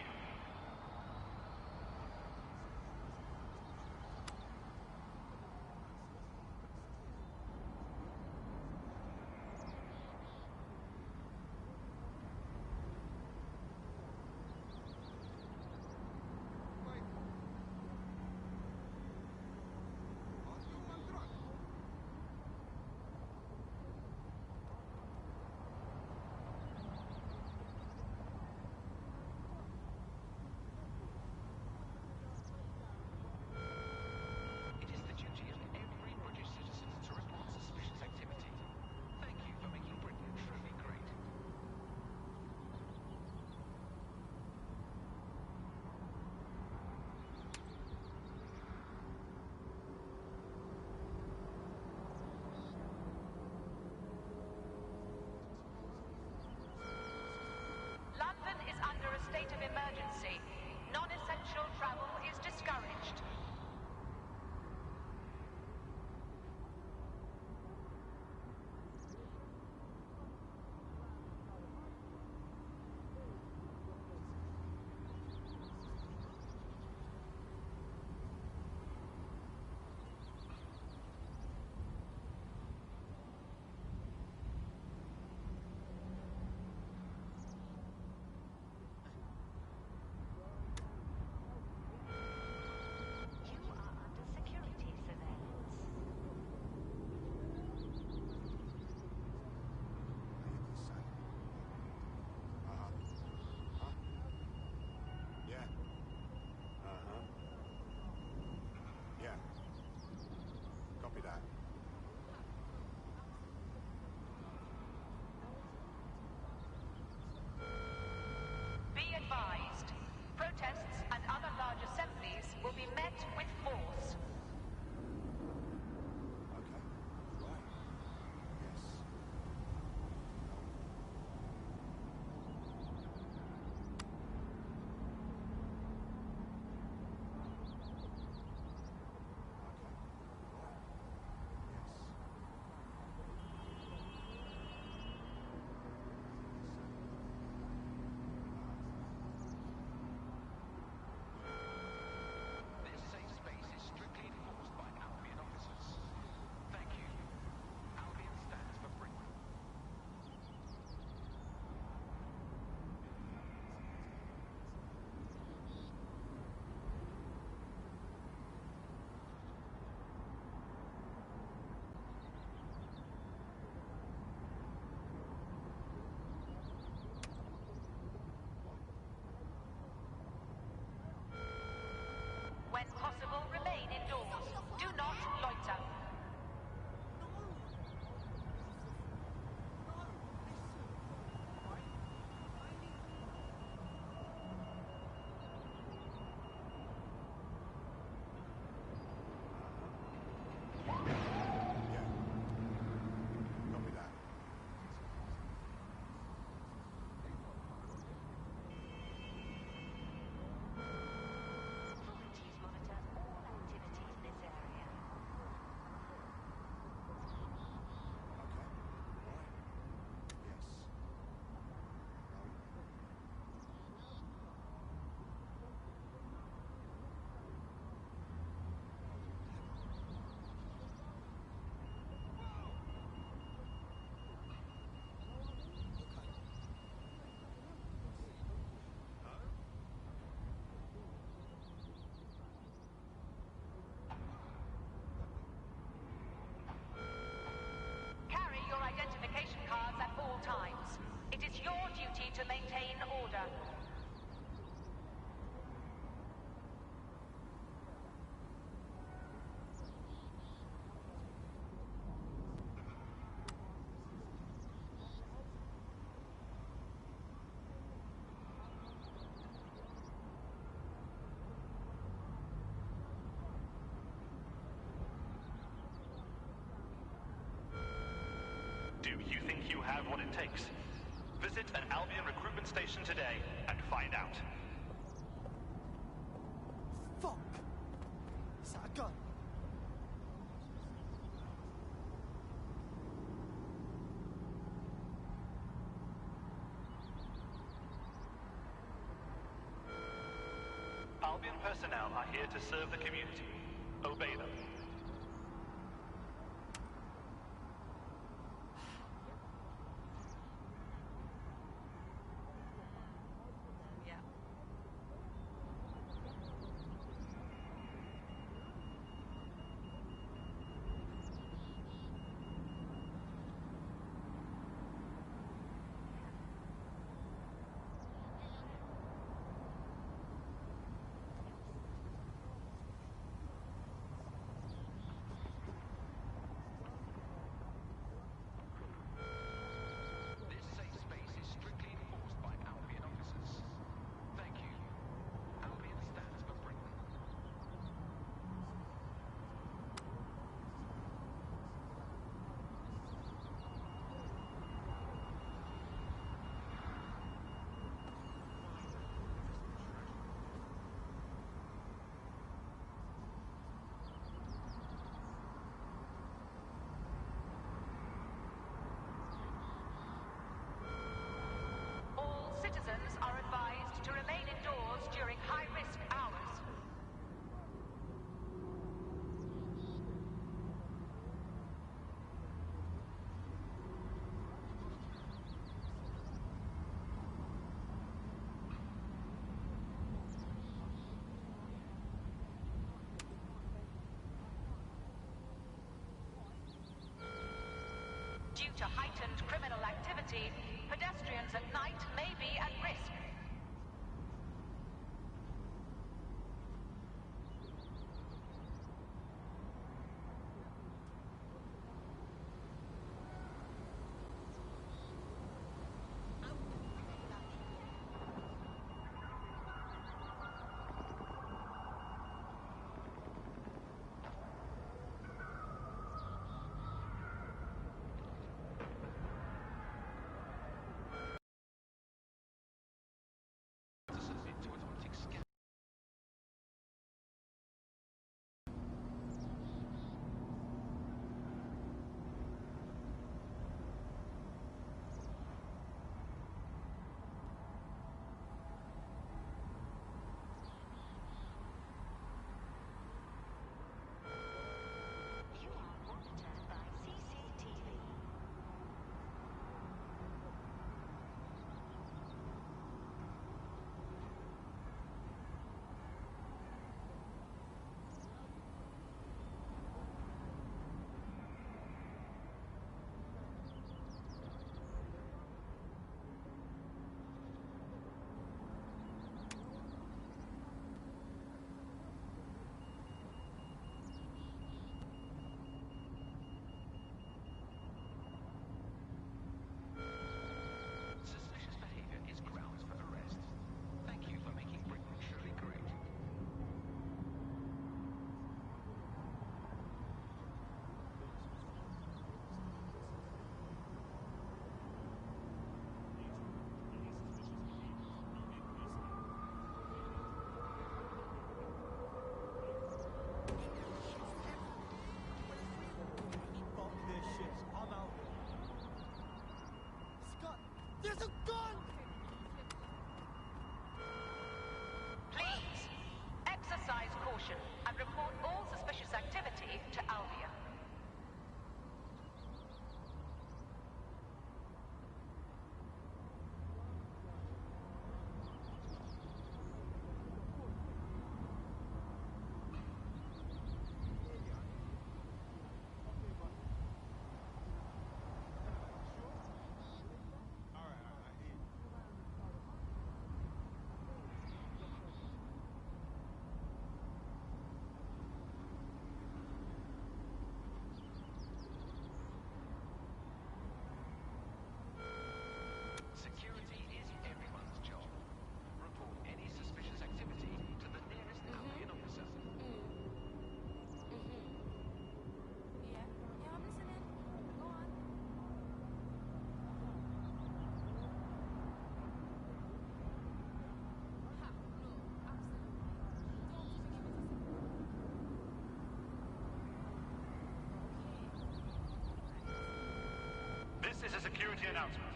to maintain order. Do you think you have what it takes? Visit an Albion recruitment station today and find out. Fuck! Is that a gun? Albion personnel are here to serve the community. Obey them. Citizens are advised to remain indoors during high-risk hours. Due to heightened criminal activity, pedestrians at night may be at risk. a security announcement.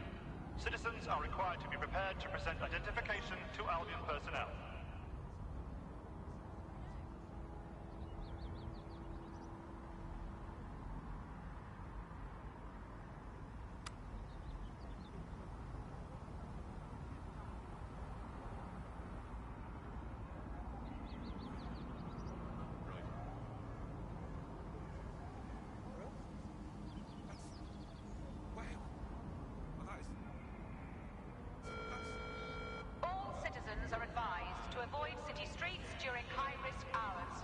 Citizens are required to be prepared to present identification to Albion personnel. Are advised to avoid city streets during high-risk hours.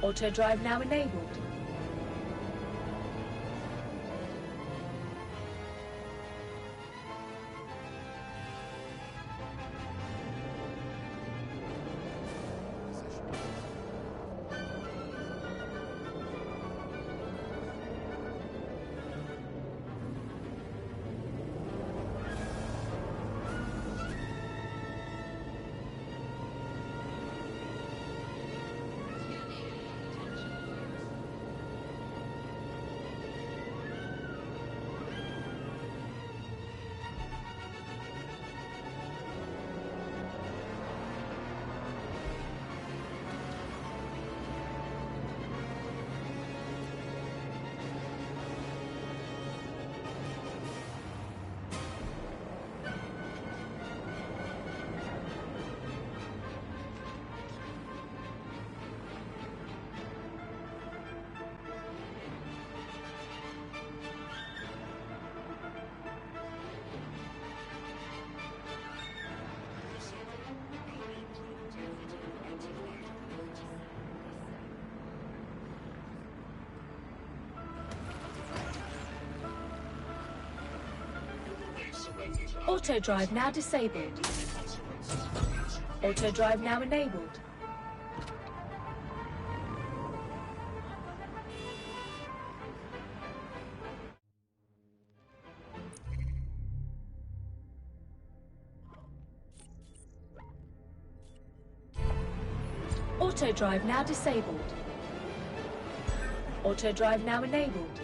Auto drive now enabled. Auto drive now disabled. Auto drive now enabled. Auto drive now disabled. Auto drive now enabled.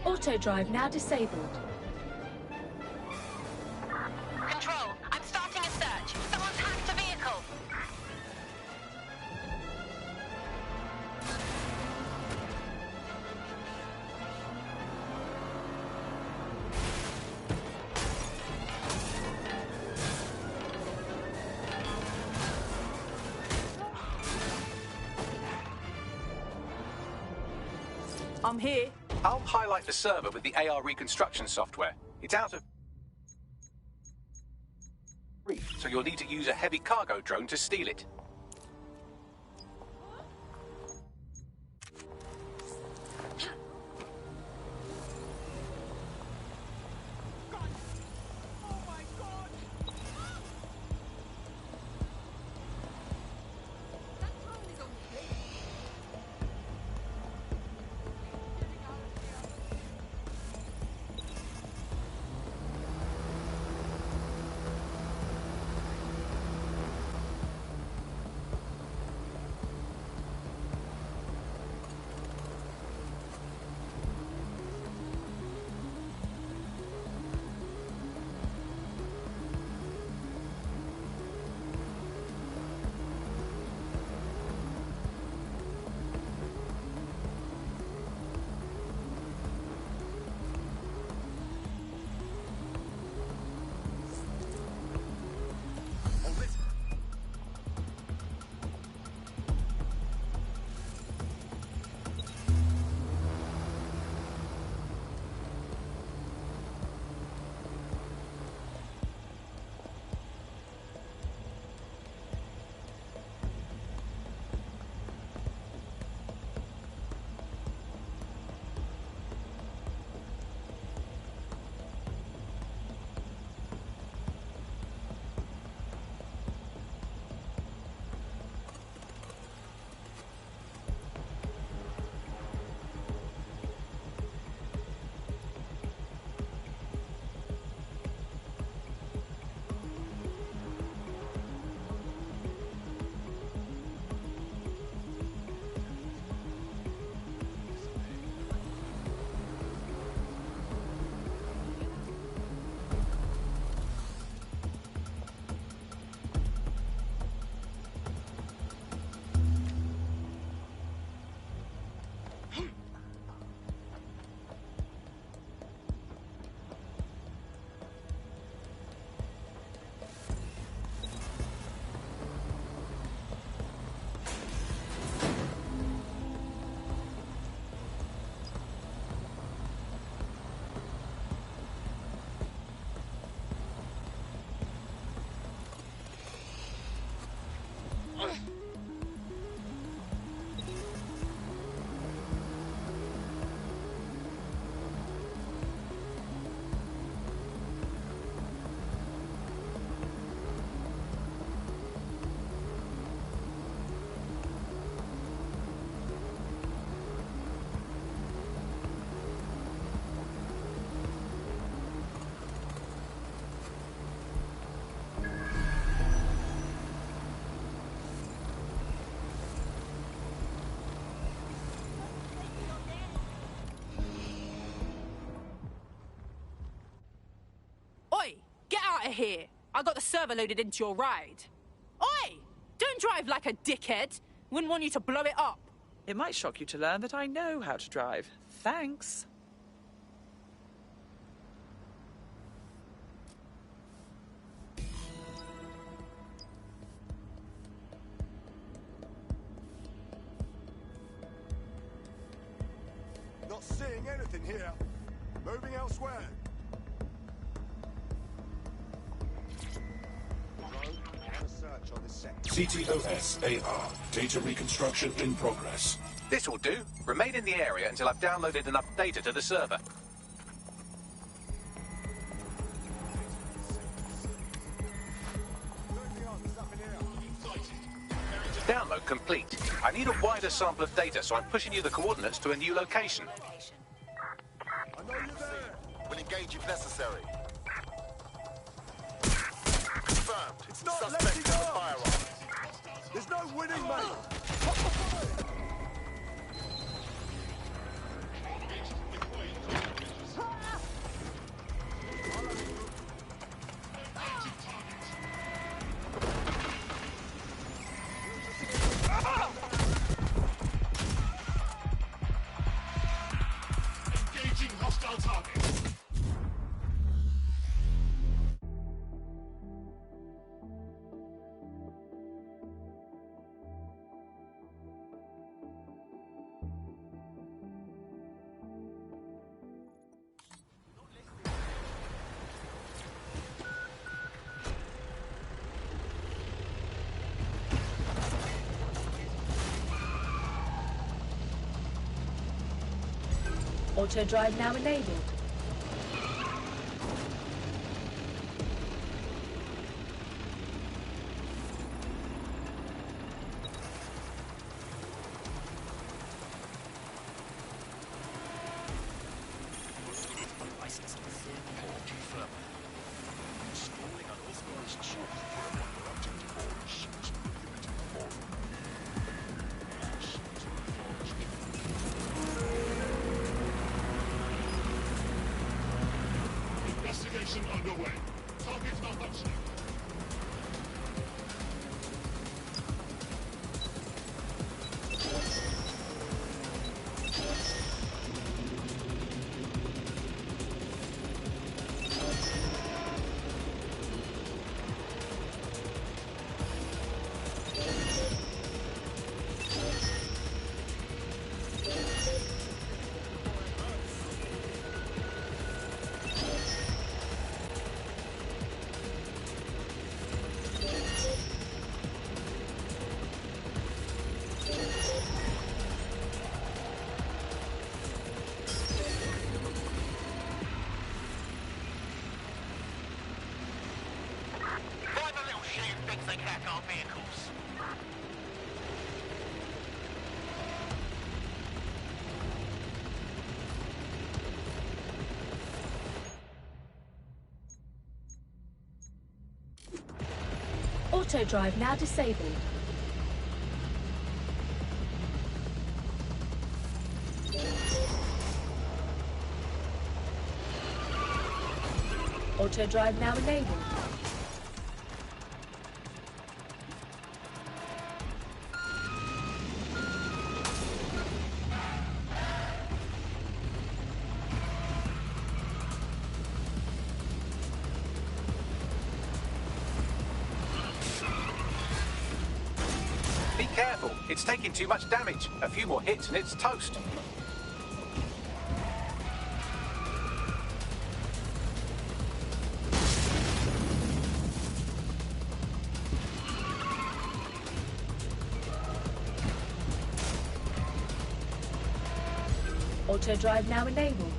Auto drive now disabled. Control, I'm starting a search. Someone's hacked a vehicle. I'm here. I'll highlight the server with the AR reconstruction software. It's out of reach, so you'll need to use a heavy cargo drone to steal it. here. I got the server loaded into your ride. Oi! Don't drive like a dickhead. Wouldn't want you to blow it up. It might shock you to learn that I know how to drive. Thanks. Not seeing anything here. Moving elsewhere. Search on this sector. CTOS-AR. Data reconstruction in progress. This will do. Remain in the area until I've downloaded enough data to the server. Download complete. I need a wider sample of data, so I'm pushing you the coordinates to a new location. I know you're there. We'll engage if necessary. Confirmed. It's not Suspect letting with a up. firearm. There's no winning, mate. Engaging hostile targets. Auto drive now enabled. Investigation underway. Target malfunction. Why the little shit thinks they can hack our vehicles? Auto drive now disabled. Auto drive now enabled. Be careful. It's taking too much damage. A few more hits and it's toast. Auto drive now enabled.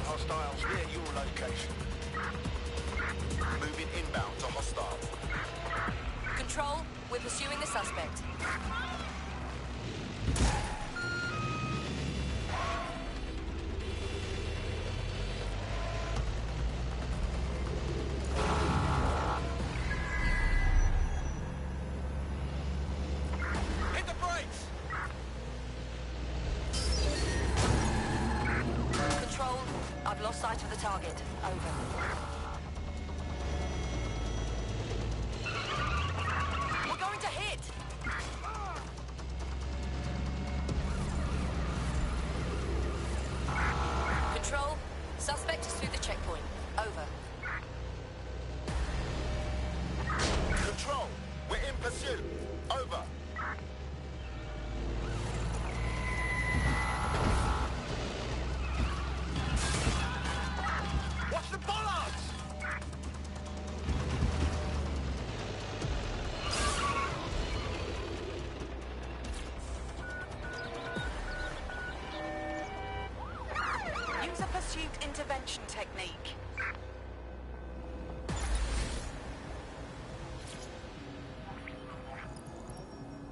Hostiles near your location. Moving inbound to hostile. Control, we're pursuing the suspect. We're going to hit! Control, suspect is through the checkpoint. Over. Control, we're in pursuit. Over. Watch the bollards! Use a pursuit intervention technique.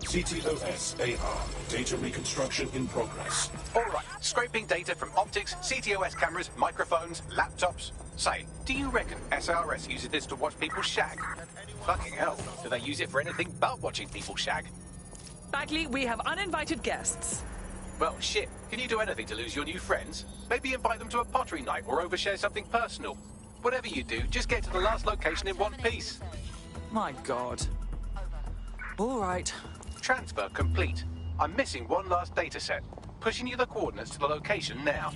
CTOS-AR. Data reconstruction in progress. All right, scraping data from optics, CTOS cameras, microphones, laptops. Say, do you reckon SRS uses this to watch people shag? Fucking hell, do they use it for anything but watching people shag? Bagley, we have uninvited guests. Well, shit, can you do anything to lose your new friends? Maybe invite them to a pottery night or overshare something personal. Whatever you do, just get to the last location in one piece. My God. All right. Transfer complete. I'm missing one last data set. Pushing you the coordinates to the location now.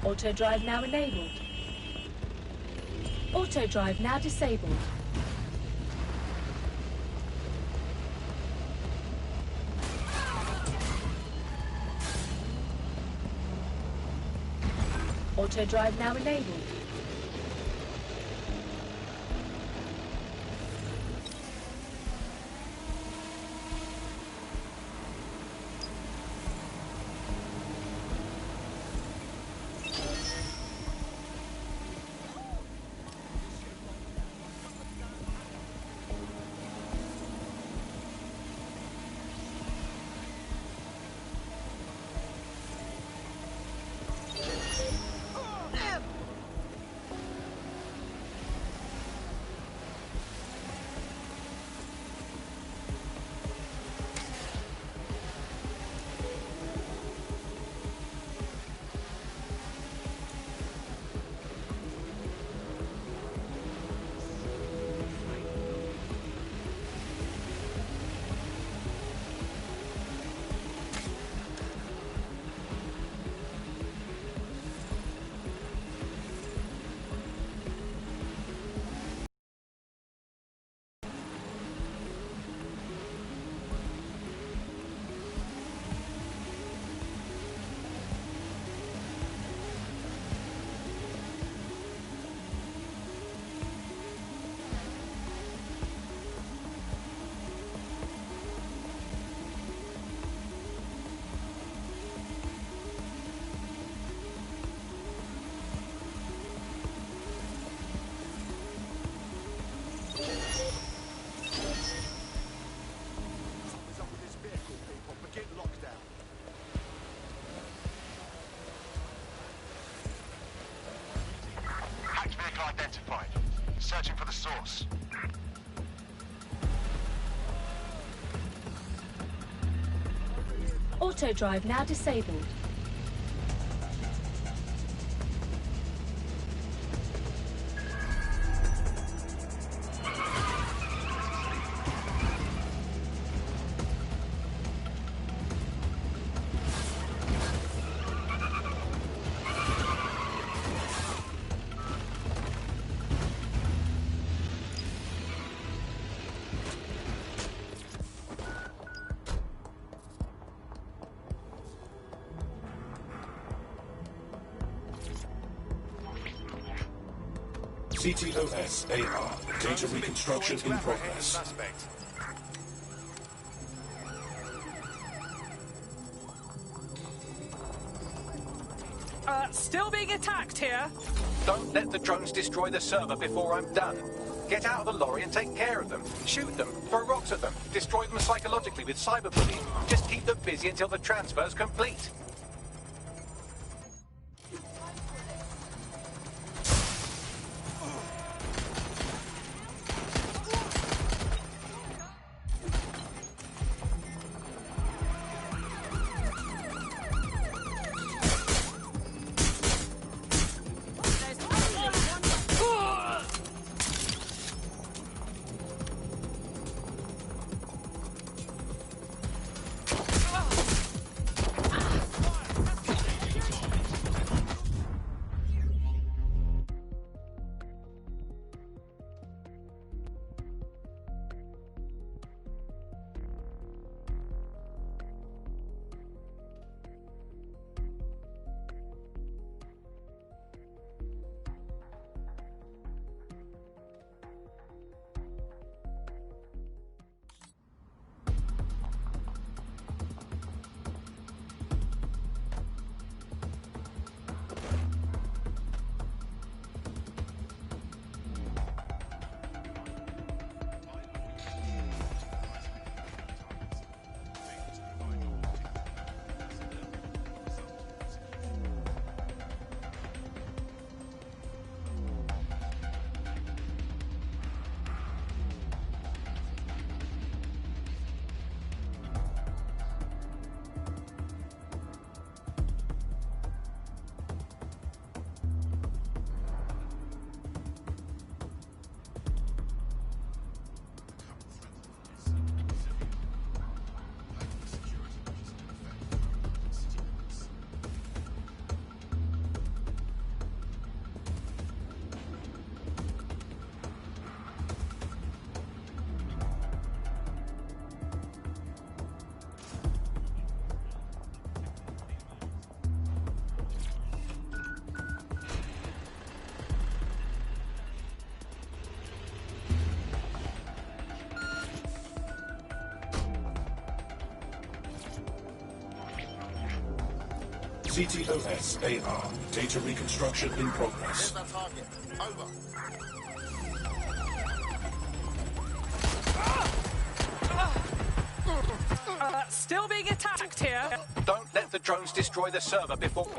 Auto drive now enabled. Auto drive now disabled. Auto drive now enabled. Identified. Searching for the source. Auto drive now disabled. CTOS-AR. Data reconstruction in progress. Still being attacked here. Don't let the drones destroy the server before I'm done. Get out of the lorry and take care of them. Shoot them, throw rocks at them, destroy them psychologically with cyberbullying. Just keep them busy until the transfer's complete. CTOS-AR. Data reconstruction in progress. There's our target. Over. Still being attacked here. Don't let the drones destroy the server before...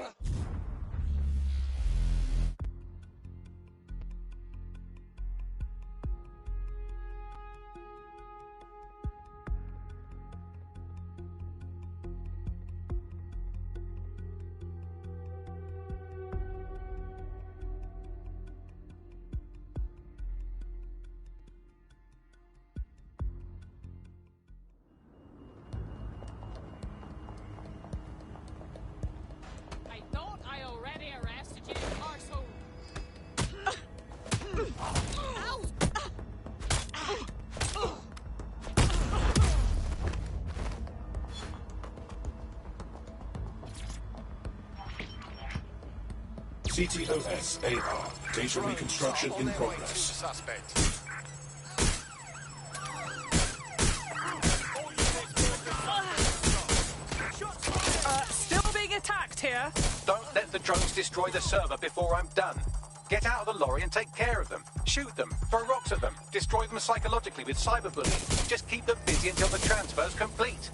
I thought I already arrested you, arsehole. CTOS-AR. Data reconstruction in progress. Suspect. Still being attacked here. Don't let the drones destroy the server before I'm done. Get out of the lorry and take care of them. Shoot them, throw rocks at them, destroy them psychologically with cyberbullying. Just keep them busy until the transfer's complete.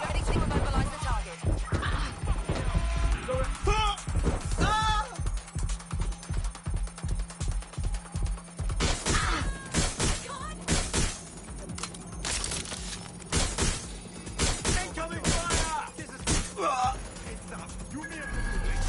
Ready to immobilize the target. Incoming fire! This is... It's up. You need to do this.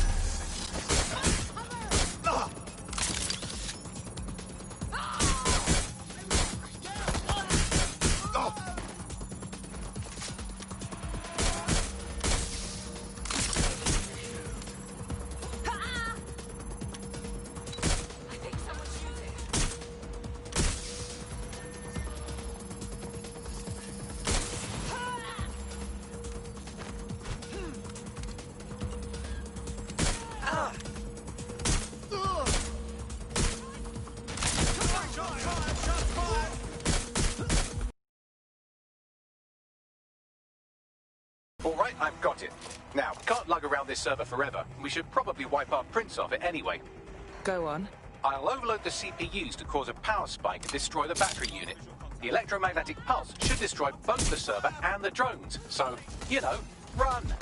I think someone's shooting. All right, I've got it. Now, we can't lug around this server forever. We should probably wipe our prints off it anyway. Go on. I'll overload the CPUs to cause a power spike and destroy the battery unit. The electromagnetic pulse should destroy both the server and the drones. So, you know, run!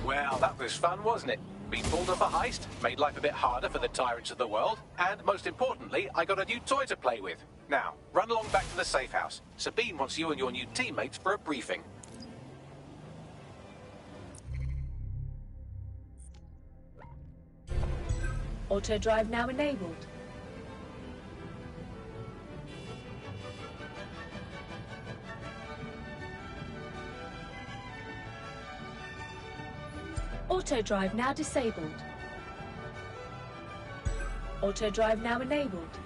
Well, that was fun, wasn't it? We pulled off a heist, made life a bit harder for the tyrants of the world, and most importantly, I got a new toy to play with. Now, run along back to the safe house. Sabine wants you and your new teammates for a briefing. Auto drive now enabled. Auto drive now disabled. Auto drive now enabled.